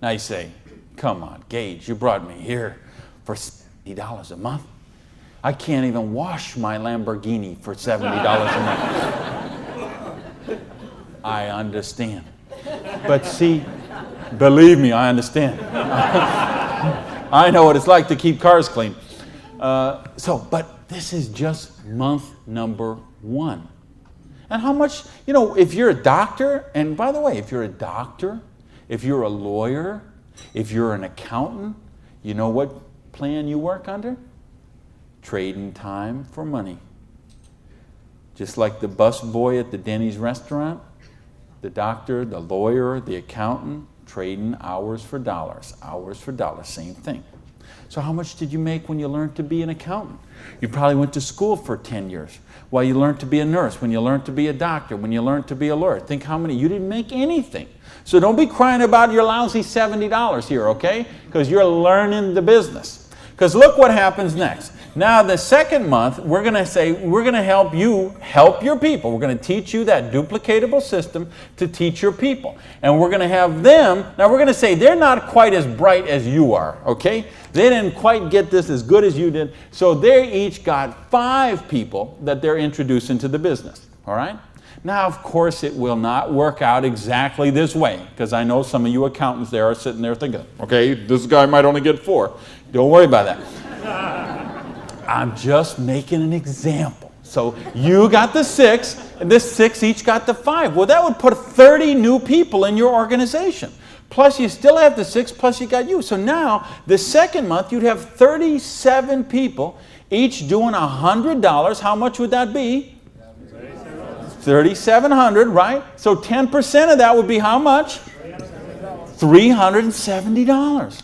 Now you say, come on, Gage, you brought me here for $70 a month. I can't even wash my Lamborghini for $70 a month. I understand. But see, believe me, I understand. I know what it's like to keep cars clean. But this is just month number 1. And how much, if you're a doctor, and by the way, if you're a doctor, if you're a lawyer, if you're an accountant, you know what plan you work under? Trading time for money. Just like the bus boy at the Denny's restaurant, the doctor, the lawyer, the accountant, trading hours for dollars, same thing. So how much did you make when you learned to be an accountant? You probably went to school for 10 years. While you learned to be a nurse, when you learned to be a doctor, when you learned to be a lawyer. Think how many, you didn't make anything. So don't be crying about your lousy $70 here, okay? Because you're learning the business. Because look what happens next. Now the second month, we're going to say, we're going to help you help your people. We're going to teach you that duplicatable system to teach your people. And we're going to have them, now we're going to say they're not quite as bright as you are, okay? They didn't quite get this as good as you did. So they each got 5 people that they're introducing to the business, all right? Now, of course, it will not work out exactly this way, because I know some of you accountants there are sitting there thinking, okay, this guy might only get 4. Don't worry about that. I'm just making an example. So you got the 6, and this 6 each got the 5. Well, that would put 30 new people in your organization. Plus you still have the 6, plus you got you. So now, the second month, you'd have 37 people, each doing $100. How much would that be? $3,700, right? So 10% of that would be how much? $370.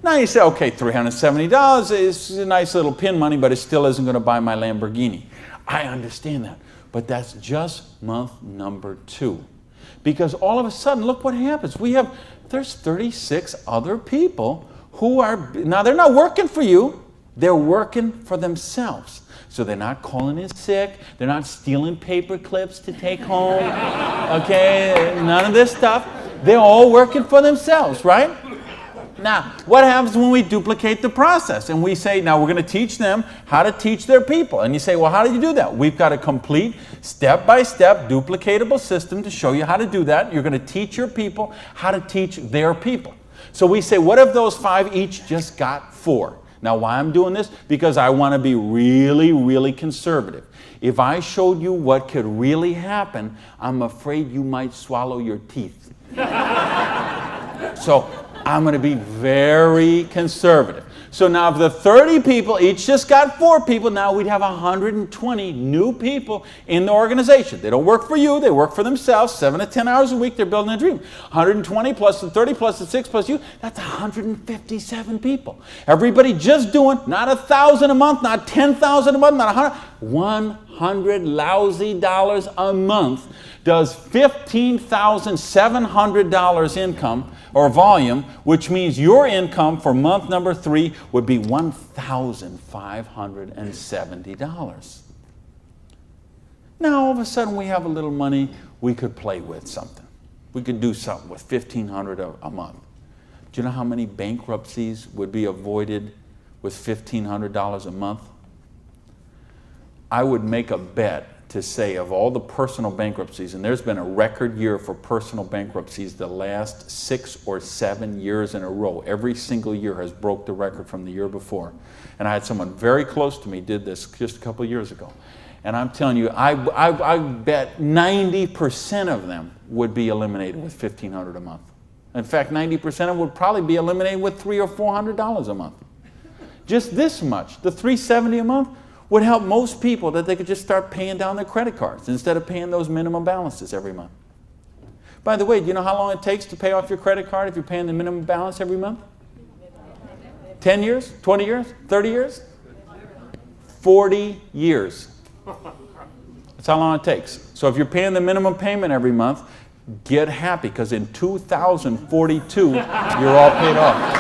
Now you say, okay, $370 is a nice little pin money, but it still isn't going to buy my Lamborghini. I understand that. But that's just month number 2. Because all of a sudden, look what happens. There's 36 other people who are, now they're not working for you, they're working for themselves. So they're not calling in sick, they're not stealing paper clips to take home, okay, none of this stuff. They're all working for themselves, right? Now, what happens when we duplicate the process and we say, now we're going to teach them how to teach their people? And you say, well, how do you do that? We've got a complete step-by-step duplicatable system to show you how to do that. You're going to teach your people how to teach their people. So we say, what if those 5 each just got 4? Now, why I'm doing this? Because I want to be really, really conservative. If I showed you what could really happen, I'm afraid you might swallow your teeth. So I'm going to be very conservative. So now if the 30 people each just got 4 people, now we'd have 120 new people in the organization. They don't work for you, they work for themselves. 7 to 10 hours a week, they're building a dream. 120 plus the 30 plus the 6 plus you, that's 157 people. Everybody just doing not 1,000 a month, not 10,000 a month, not 100 lousy dollars a month does $15,700 income or volume, which means your income for month number 3 would be $1,570. Now all of a sudden we have a little money, we could play with something. We could do something with $1,500 a month. Do you know how many bankruptcies would be avoided with $1,500 a month? I would make a bet to say of all the personal bankruptcies, and there's been a record year for personal bankruptcies the last 6 or 7 years in a row. Every single year has broke the record from the year before. And I had someone very close to me did this just a couple of years ago. And I'm telling you, I bet 90% of them would be eliminated with $1,500 a month. In fact, 90% of them would probably be eliminated with $300 or $400 a month. Just this much, the $370 a month, would help most people that they could just start paying down their credit cards instead of paying those minimum balances every month. By the way, do you know how long it takes to pay off your credit card if you're paying the minimum balance every month? 10 years? 20 years? 30 years? 40 years. That's how long it takes. So if you're paying the minimum payment every month, get happy, because in 2042, you're all paid off.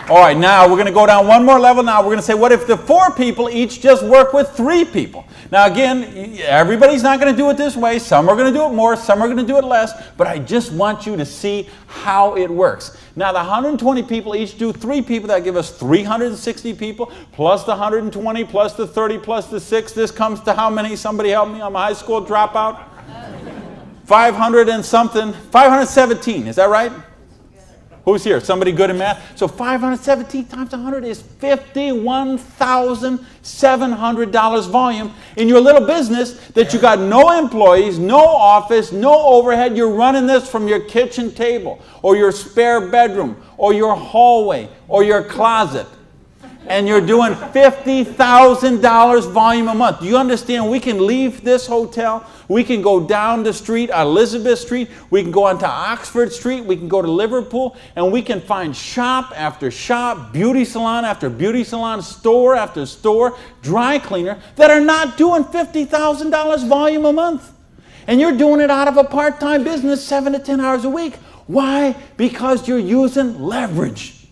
All right, now we're going to go down one more level. Now we're going to say, what if the 4 people each just work with 3 people? Now again, everybody's not going to do it this way. Some are going to do it more, some are going to do it less, but I just want you to see how it works. Now the 120 people each do 3 people. That give us 360 people, plus the 120, plus the 30, plus the 6. This comes to how many? Somebody help me, I'm a high school dropout. 500 and something, 517, is that right? Who's here? Somebody good in math? So 517 times 100 is $51,700 volume in your little business that you got no employees, no office, no overhead. You're running this from your kitchen table or your spare bedroom or your hallway or your closet. and you're doing $50,000 volume a month. Do you understand? We can leave this hotel. We can go down the street, Elizabeth Street. We can go onto Oxford Street. We can go to Liverpool, and we can find shop after shop, beauty salon after beauty salon, store after store, dry cleaner that are not doing $50,000 volume a month. And you're doing it out of a part-time business, 7 to 10 hours a week. Why? Because you're using leverage.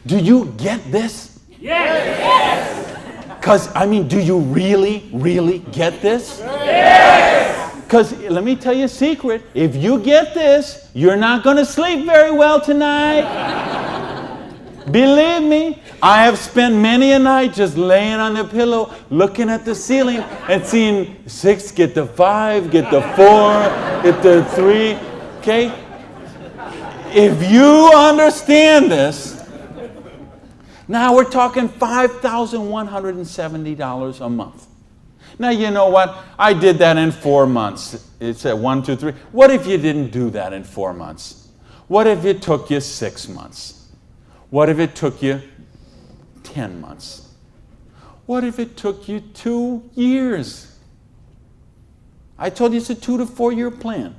Do you get this? Yes! Because, I mean, do you really get this? Yes! Because let me tell you a secret. If you get this, you're not going to sleep very well tonight. Believe me, I have spent many a night just laying on the pillow, looking at the ceiling and seeing 6 get the 5, get the 4, get the 3. Okay? If you understand this, now we're talking $5,170 a month. Now, you know what? I did that in 4 months. It said 1, 2, 3. What if you didn't do that in 4 months? What if it took you 6 months? What if it took you 10 months? What if it took you 2 years? I told you it's a 2 to 4 year plan.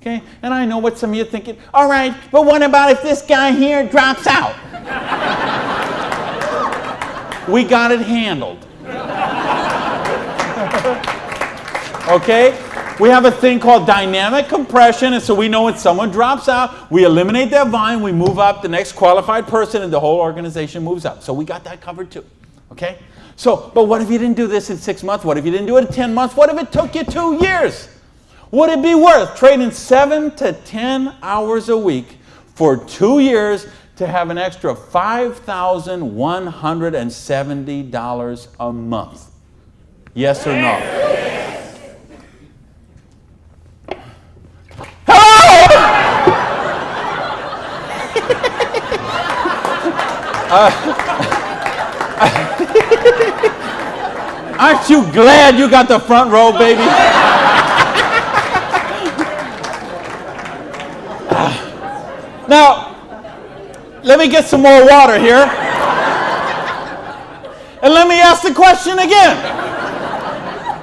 Okay? And I know what some of you are thinking. All right, but what about if this guy here drops out? We got it handled. Okay? We have a thing called dynamic compression, and so we know when someone drops out, we eliminate that volume, we move up the next qualified person, and the whole organization moves up. So we got that covered too. Okay? So, but what if you didn't do this in 6 months? What if you didn't do it in 10 months? What if it took you 2 years? Would it be worth trading 7 to 10 hours a week for 2 years to have an extra $5,170 a month? Yes or no? Hello! Aren't you glad you got the front row, baby? Now, let me get some more water here. And let me ask the question again.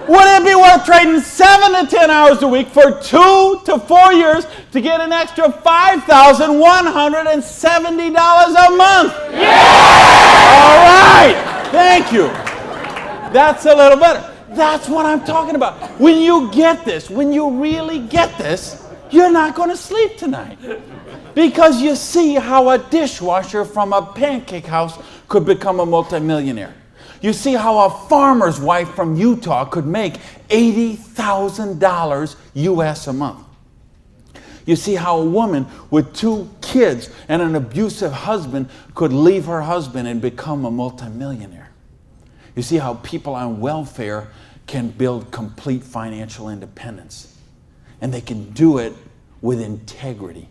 Would it be worth trading 7 to 10 hours a week for 2 to 4 years to get an extra $5,170 a month? Yeah! All right. Thank you. That's a little better. That's what I'm talking about. When you get this, when you really get this, you're not going to sleep tonight. Because you see how a dishwasher from a pancake house could become a multimillionaire. You see how a farmer's wife from Utah could make $80,000 US a month. You see how a woman with 2 kids and an abusive husband could leave her husband and become a multimillionaire. You see how people on welfare can build complete financial independence. And they can do it with integrity.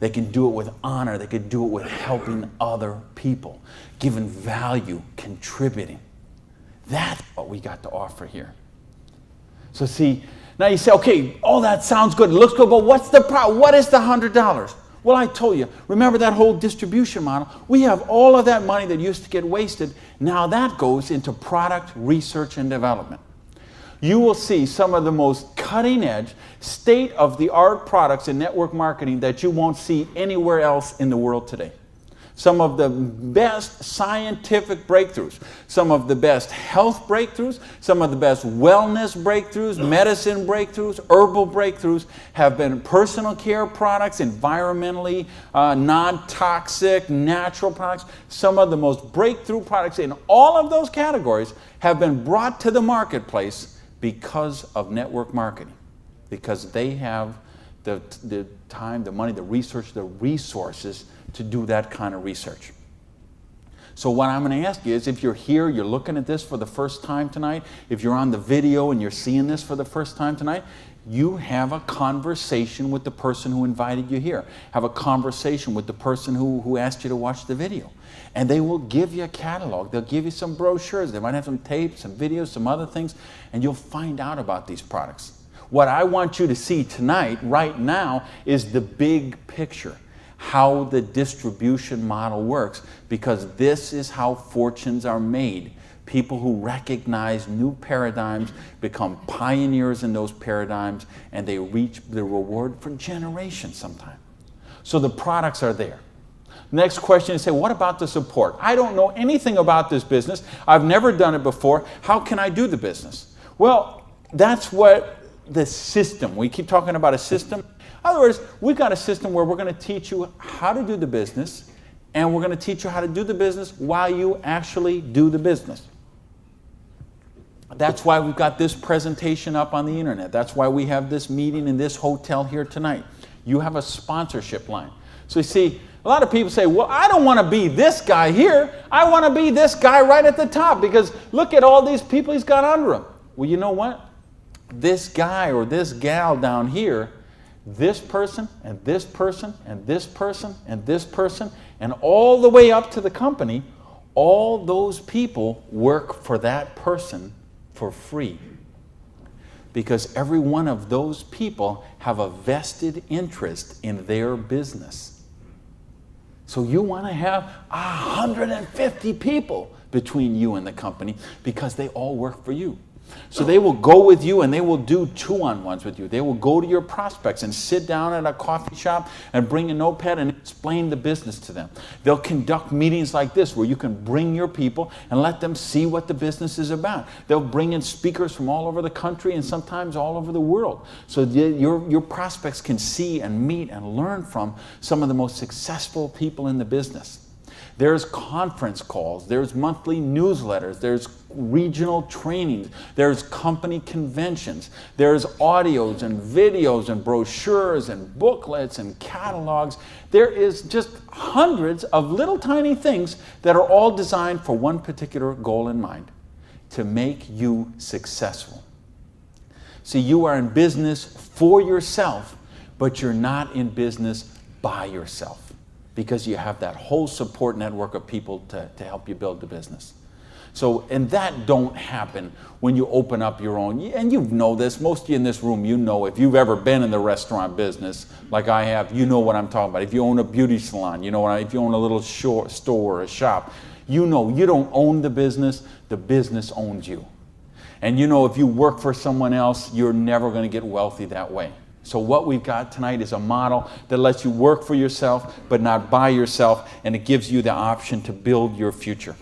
They can do it with honor. They can do it with helping other people, giving value, contributing. That's what we got to offer here. So see, now you say, okay, all that sounds good, it looks good, but what's the problem? What is the $100? Well, I told you, remember that whole distribution model? We have all of that money that used to get wasted. Now that goes into product research and development. You will see some of the most cutting-edge, state-of-the-art products in network marketing that you won't see anywhere else in the world today. Some of the best scientific breakthroughs, some of the best health breakthroughs, some of the best wellness breakthroughs, medicine breakthroughs, herbal breakthroughs have been personal care products, environmentally non-toxic, natural products. Some of the most breakthrough products in all of those categories have been brought to the marketplace because of network marketing, because they have the time, the money, the research, the resources to do that kind of research. So what I'm going to ask you is, if you're here, you're looking at this for the first time tonight, if you're on the video and you're seeing this for the first time tonight, you have a conversation with the person who invited you here. Have a conversation with the person who asked you to watch the video. And they will give you a catalog. They'll give you some brochures. They might have some tapes, some videos, some other things, and you'll find out about these products. What I want you to see tonight, right now, is the big picture. how the distribution model works, because this is how fortunes are made. People who recognize new paradigms become pioneers in those paradigms, and they reach the reward for generations sometimes. So the products are there. Next question is, say, what about the support? I don't know anything about this business. I've never done it before. How can I do the business? Well, that's what the system, we keep talking about a system. In other words, we've got a system where we're going to teach you how to do the business, and we're going to teach you how to do the business while you actually do the business. That's why we've got this presentation up on the internet. That's why we have this meeting in this hotel here tonight. You have a sponsorship line. So you see, a lot of people say, well, I don't want to be this guy here. I want to be this guy right at the top, because look at all these people he's got under him. Well, you know what? This guy or this gal down here, this person and this person and this person and this person, and all the way up to the company, all those people work for that person for free. Because every one of those people have a vested interest in their business. So you want to have 150 people between you and the company, because they all work for you. So they will go with you and they will do two-on-ones with you. They will go to your prospects and sit down at a coffee shop and bring a notepad and explain the business to them. They'll conduct meetings like this where you can bring your people and let them see what the business is about. They'll bring in speakers from all over the country and sometimes all over the world. So your prospects can see and meet and learn from some of the most successful people in the business. There's conference calls, there's monthly newsletters, there's regional trainings, there's company conventions, there's audios and videos and brochures and booklets and catalogs. There is just hundreds of little tiny things that are all designed for one particular goal in mind: to make you successful. See, you are in business for yourself, but you're not in business by yourself, because you have that whole support network of people to help you build the business. So, and that don't happen when you open up your own, and you know this, most of you in this room, you know, if you've ever been in the restaurant business, like I have, you know what I'm talking about. If you own a beauty salon, you know what if you own a little store or a shop, you know you don't own the business owns you. And you know, if you work for someone else, you're never going to get wealthy that way. So what we've got tonight is a model that lets you work for yourself, but not by yourself, and it gives you the option to build your future.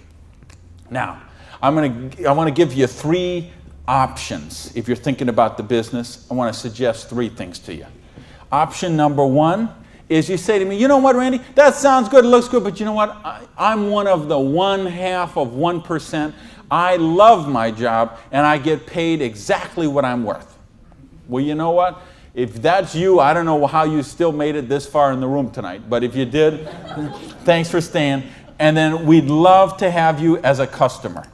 Now, I want to give you 3 options. If you're thinking about the business, I want to suggest 3 things to you. Option number 1 is you say to me, you know what, Randy, that sounds good, it looks good, but you know what, I'm one of the 1/2%. I love my job, and I get paid exactly what I'm worth. Well, you know what? If that's you, I don't know how you still made it this far in the room tonight, but if you did, thanks for staying. And then we'd love to have you as a customer,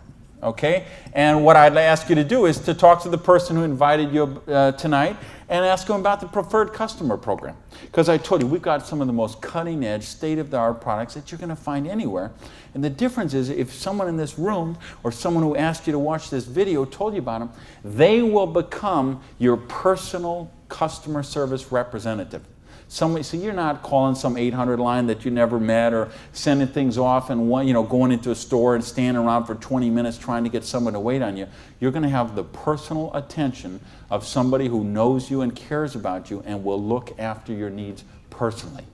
okay? And what I'd ask you to do is to talk to the person who invited you tonight and ask them about the Preferred Customer Program. Because I told you, we've got some of the most cutting-edge, state-of-the-art products that you're going to find anywhere. And the difference is, if someone in this room or someone who asked you to watch this video told you about them, they will become your personal customer service representative. So you're not calling some 800 line that you never met, or sending things off and going into a store and standing around for 20 minutes trying to get someone to wait on you. You're going to have the personal attention of somebody who knows you and cares about you and will look after your needs personally.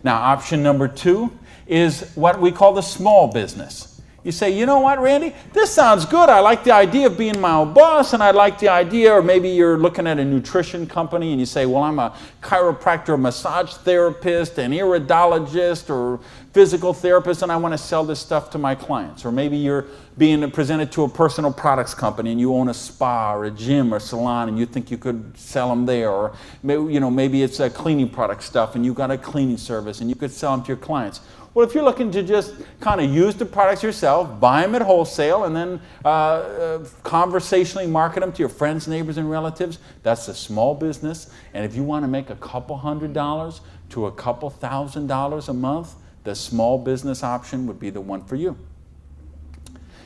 Now, option number 2 is what we call the small business. You say, you know what, Randy, this sounds good. I like the idea of being my own boss, and I like the idea, or maybe you're looking at a nutrition company and you say, well, I'm a chiropractor, massage therapist, an iridologist, or physical therapist, and I want to sell this stuff to my clients. Or maybe you're being presented to a personal products company and you own a spa or a gym or salon and you think you could sell them there. Or maybe it's a cleaning product stuff and you've got a cleaning service and you could sell them to your clients. Well, if you're looking to just kind of use the products yourself, buy them at wholesale, and then conversationally market them to your friends, neighbors, and relatives, that's a small business. And if you want to make a couple $100 to a couple $1,000 a month, the small business option would be the one for you.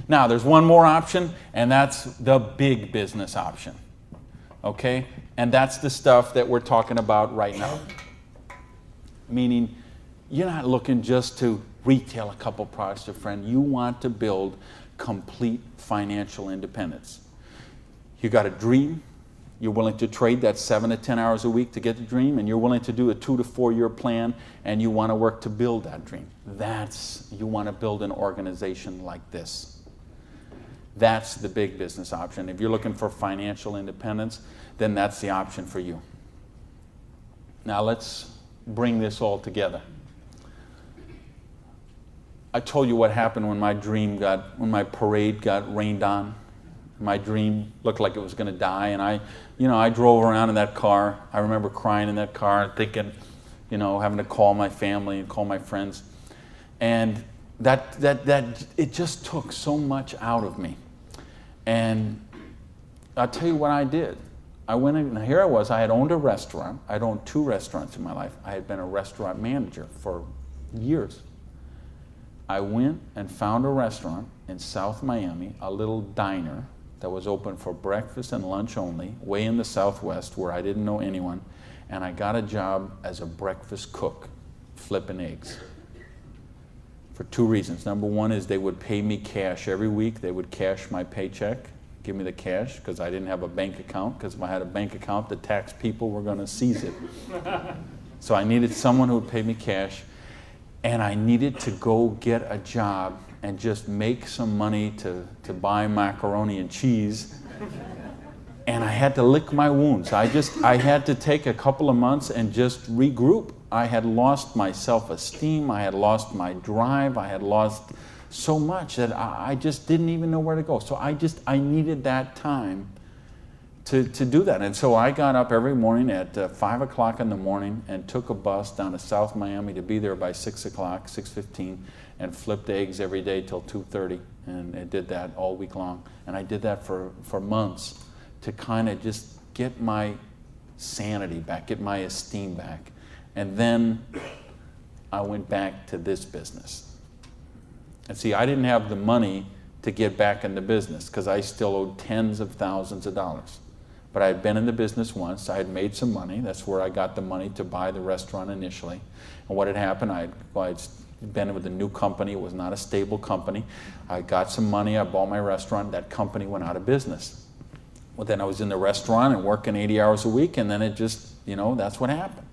Now, there's one more option, and that's the big business option. Okay? And that's the stuff that we're talking about right now. Meaning, you're not looking just to retail a couple products to a friend. You want to build complete financial independence. You got a dream. You're willing to trade that 7 to 10 hours a week to get the dream, and you're willing to do a 2 to 4 year plan, and you want to work to build that dream. You want to build an organization like this. That's the big business option. If you're looking for financial independence, then that's the option for you. Now let's bring this all together. I told you what happened when when my parade got rained on. My dream looked like it was going to die, and I drove around in that car. I remember crying in that car and thinking, having to call my family and call my friends. And that it just took so much out of me. And I'll tell you what I did. I went in, and here I was. I had owned a restaurant. I'd owned 2 restaurants in my life. I had been a restaurant manager for years. I went and found a restaurant in South Miami, a little diner that was open for breakfast and lunch only, way in the Southwest where I didn't know anyone. And I got a job as a breakfast cook, flipping eggs. For 2 reasons. Number one is they would pay me cash every week. They would cash my paycheck, give me the cash, because I didn't have a bank account, because if I had a bank account, the tax people were going to seize it. So I needed someone who would pay me cash, and I needed to go get a job and just make some money to buy macaroni and cheese. And I had to lick my wounds. I had to take a couple of months and just regroup. I had lost my self-esteem. I had lost my drive. I had lost so much that I just didn't even know where to go. So I needed that time to do that. And so I got up every morning at 5 o'clock in the morning and took a bus down to South Miami to be there by 6 o'clock, 6:15, and flipped eggs every day till 2:30. And I did that all week long. And I did that for months to kind of just get my sanity back, get my esteem back. And then I went back to this business. And see, I didn't have the money to get back in the business because I still owed tens of thousands of dollars. But I had been in the business once. I had made some money. That's where I got the money to buy the restaurant initially. And what had happened, I'd been with a new company. It was not a stable company. I got some money. I bought my restaurant. That company went out of business. Well, then I was in the restaurant and working 80 hours a week, and then it just, that's what happened.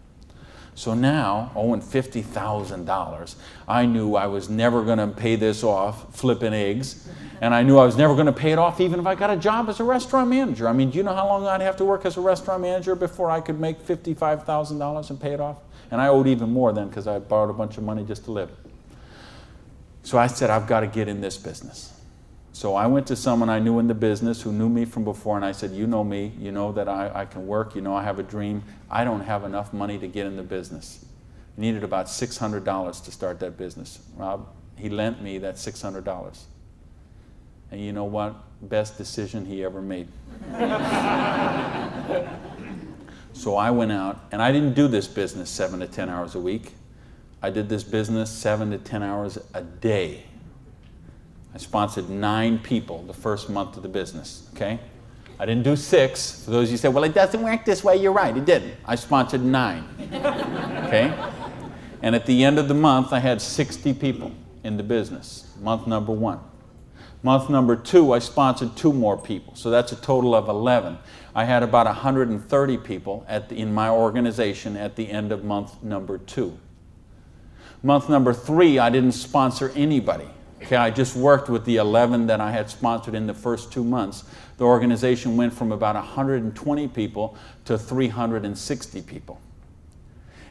So now, owing $50,000, I knew I was never going to pay this off flipping eggs, and I knew I was never going to pay it off even if I got a job as a restaurant manager. I mean, do you know how long I'd have to work as a restaurant manager before I could make $55,000 and pay it off? And I owed even more then because I borrowed a bunch of money just to live. So I said, I've got to get in this business. So I went to someone I knew in the business who knew me from before, and I said, you know me, you know that I can work, you know I have a dream. I don't have enough money to get in the business. I needed about $600 to start that business. Rob, he lent me that $600. And you know what? Best decision he ever made. So I went out, and I didn't do this business 7 to 10 hours a week. I did this business 7 to 10 hours a day. I sponsored 9 people the first month of the business, okay? I didn't do 6. For those of you who say, well, it doesn't work this way, you're right, it didn't. I sponsored 9, okay? And at the end of the month, I had 60 people in the business, month number 1. Month number 2, I sponsored 2 more people, so that's a total of 11. I had about 130 people in my organization at the end of month number 2. Month number 3, I didn't sponsor anybody. Okay, I just worked with the 11 that I had sponsored in the first 2 months. The organization went from about 120 people to 360 people.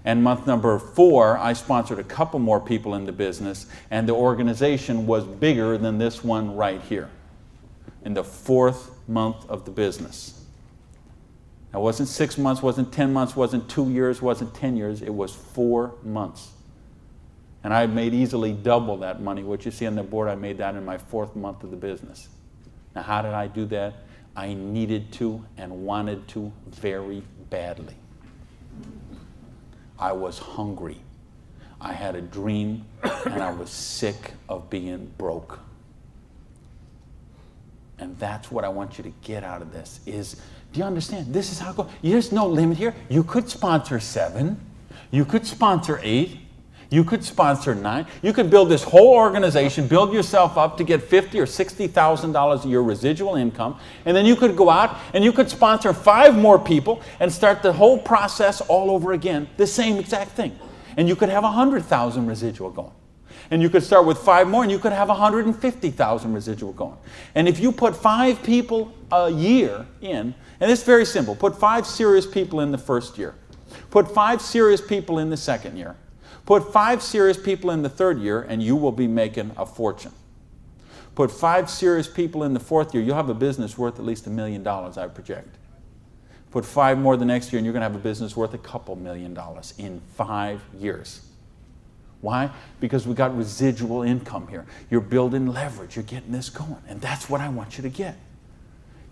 And month number 4, I sponsored a couple more people in the business, and the organization was bigger than this one right here in the 4th month of the business. Now, it wasn't 6 months, wasn't 10 months, wasn't 2 years, wasn't 10 years. It was 4 months. And I made easily double that money. What you see on the board, I made that in my 4th month of the business. Now, how did I do that? I needed to and wanted to very badly. I was hungry. I had a dream, and I was sick of being broke. And that's what I want you to get out of this is, do you understand? This is how it goes. There's no limit here. You could sponsor 7. You could sponsor 8. You could sponsor 9. You could build this whole organization, build yourself up to get $50,000 or $60,000 a year residual income, and then you could go out and you could sponsor 5 more people and start the whole process all over again, the same exact thing. And you could have 100,000 residual going. And you could start with 5 more and you could have 150,000 residual going. And if you put 5 people a year in, and it's very simple, put 5 serious people in the first year. Put 5 serious people in the second year. Put 5 serious people in the third year and you will be making a fortune. Put 5 serious people in the fourth year, you'll have a business worth at least $1 million, I project. Put 5 more the next year and you're going to have a business worth a couple $1 million in 5 years. Why? Because we got residual income here. You're building leverage. You're getting this going. And that's what I want you to get.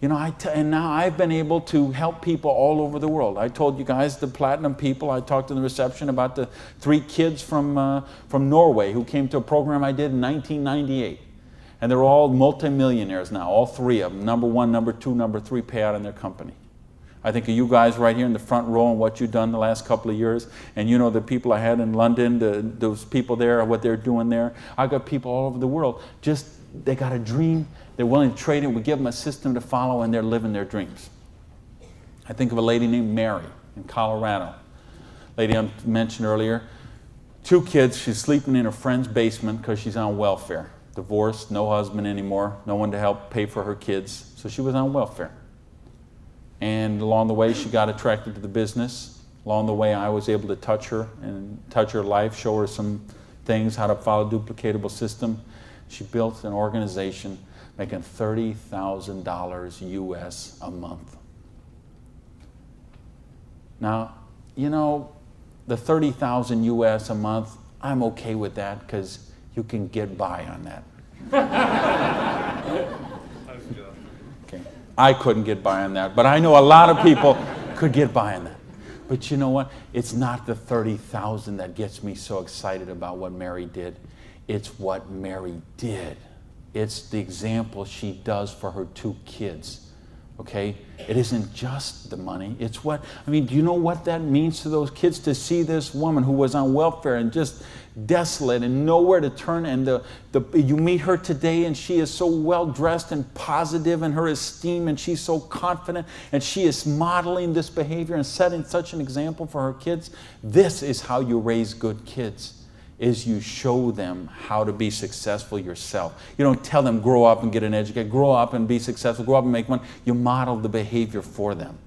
You know, and now I've been able to help people all over the world. I told you guys, the platinum people, I talked in the reception about the 3 kids from Norway who came to a program I did in 1998. And they're all multimillionaires now, all 3 of them. Number 1, number 2, number 3 payout in their company. I think of you guys right here in the front row and what you've done the last couple of years. And you know the people I had in London, those people there, what they're doing there. I've got people all over the world. Just, they got a dream. They're willing to trade it. We give them a system to follow and they're living their dreams. I think of a lady named Mary in Colorado. Lady I mentioned earlier. 2 kids. She's sleeping in her friend's basement because she's on welfare. Divorced, no husband anymore, no one to help pay for her kids. So she was on welfare. And along the way, she got attracted to the business. Along the way, I was able to touch her and touch her life, show her some things, how to follow a duplicatable system. She built an organization making $30,000 US a month. Now, you know, the $30,000 US a month, I'm okay with that because you can get by on that. Okay. I couldn't get by on that, but I know a lot of people could get by on that. But you know what? It's not the 30,000 that gets me so excited about what Mary did. It's what Mary did. It's the example she does for her 2 kids. Okay? It isn't just the money. It's what, I mean, do you know what that means to those kids to see this woman who was on welfare and just desolate and nowhere to turn, and you meet her today and she is so well dressed and positive in her esteem and she's so confident and she is modeling this behavior and setting such an example for her kids. This is how you raise good kids, is you show them how to be successful yourself. You don't tell them grow up and get an education, grow up and be successful, grow up and make money. You model the behavior for them.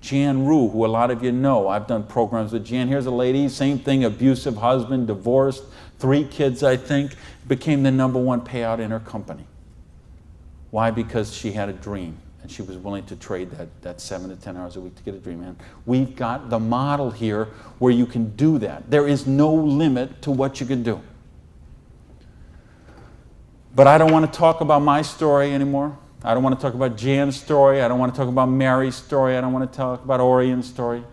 Jan Rue, who a lot of you know, I've done programs with Jan. Here's a lady, same thing, abusive husband, divorced, 3 kids, I think, became the #1 payout in her company. Why? Because she had a dream and she was willing to trade that 7 to 10 hours a week to get a dream. And we've got the model here where you can do that. There is no limit to what you can do. But I don't want to talk about my story anymore. I don't want to talk about Jan's story. I don't want to talk about Mary's story. I don't want to talk about Orion's story.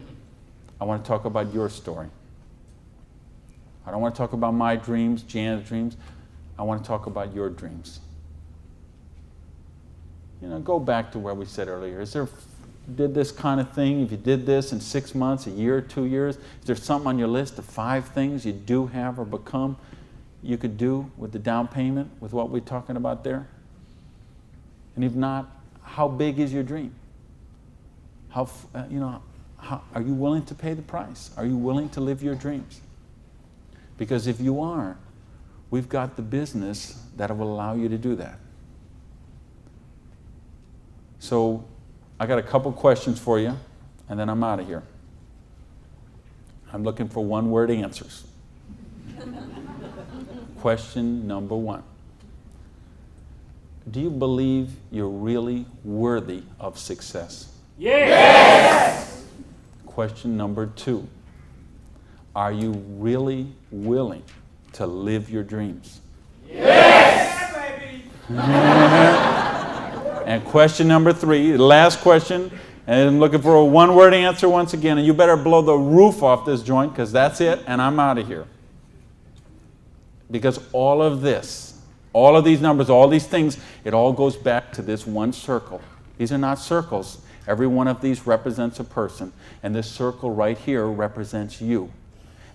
I want to talk about your story. I don't want to talk about my dreams, Jan's dreams. I want to talk about your dreams. You know, go back to where we said earlier. Did this kind of thing, if you did this in 6 months, a year, 2 years, is there something on your list of 5 things you do have or become you could do with the down payment, with what we're talking about there? And if not, how big is your dream? Are you willing to pay the price? Are you willing to live your dreams? Because if you are, we've got the business that will allow you to do that. So I got a couple questions for you, and then I'm out of here. I'm looking for 1-word answers. Question number 1. Do you believe you're really worthy of success? Yes! Question number 2. Are you really willing to live your dreams? Yes! Yeah, baby! And question number 3, the last question, and I'm looking for a 1-word answer once again, and you better blow the roof off this joint because that's it, and I'm out of here. Because all of this, all of these numbers, all these things, it all goes back to this one circle. These are not circles. Every one of these represents a person, and this circle right here represents you.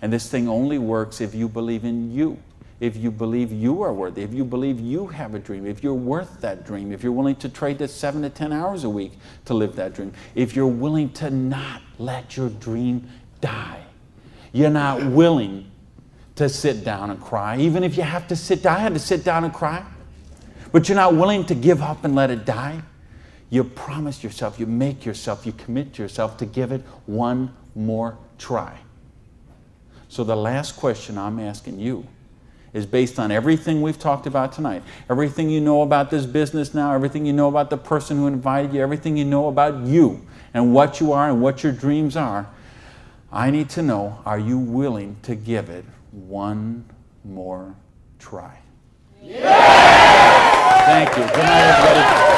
And this thing only works if you believe in you. If you believe you are worthy, if you believe you have a dream, if you're worth that dream, if you're willing to trade the 7 to 10 hours a week to live that dream, if you're willing to not let your dream die. You're not willing to sit down and cry, even if you have to sit down. I had to sit down and cry. But you're not willing to give up and let it die. You promise yourself, you make yourself, you commit to yourself to give it one more try. So the last question I'm asking you is based on everything we've talked about tonight, everything you know about this business now, everything you know about the person who invited you, everything you know about you and what you are and what your dreams are. I need to know, are you willing to give it one more try? Yes! Thank you. Good night, everybody.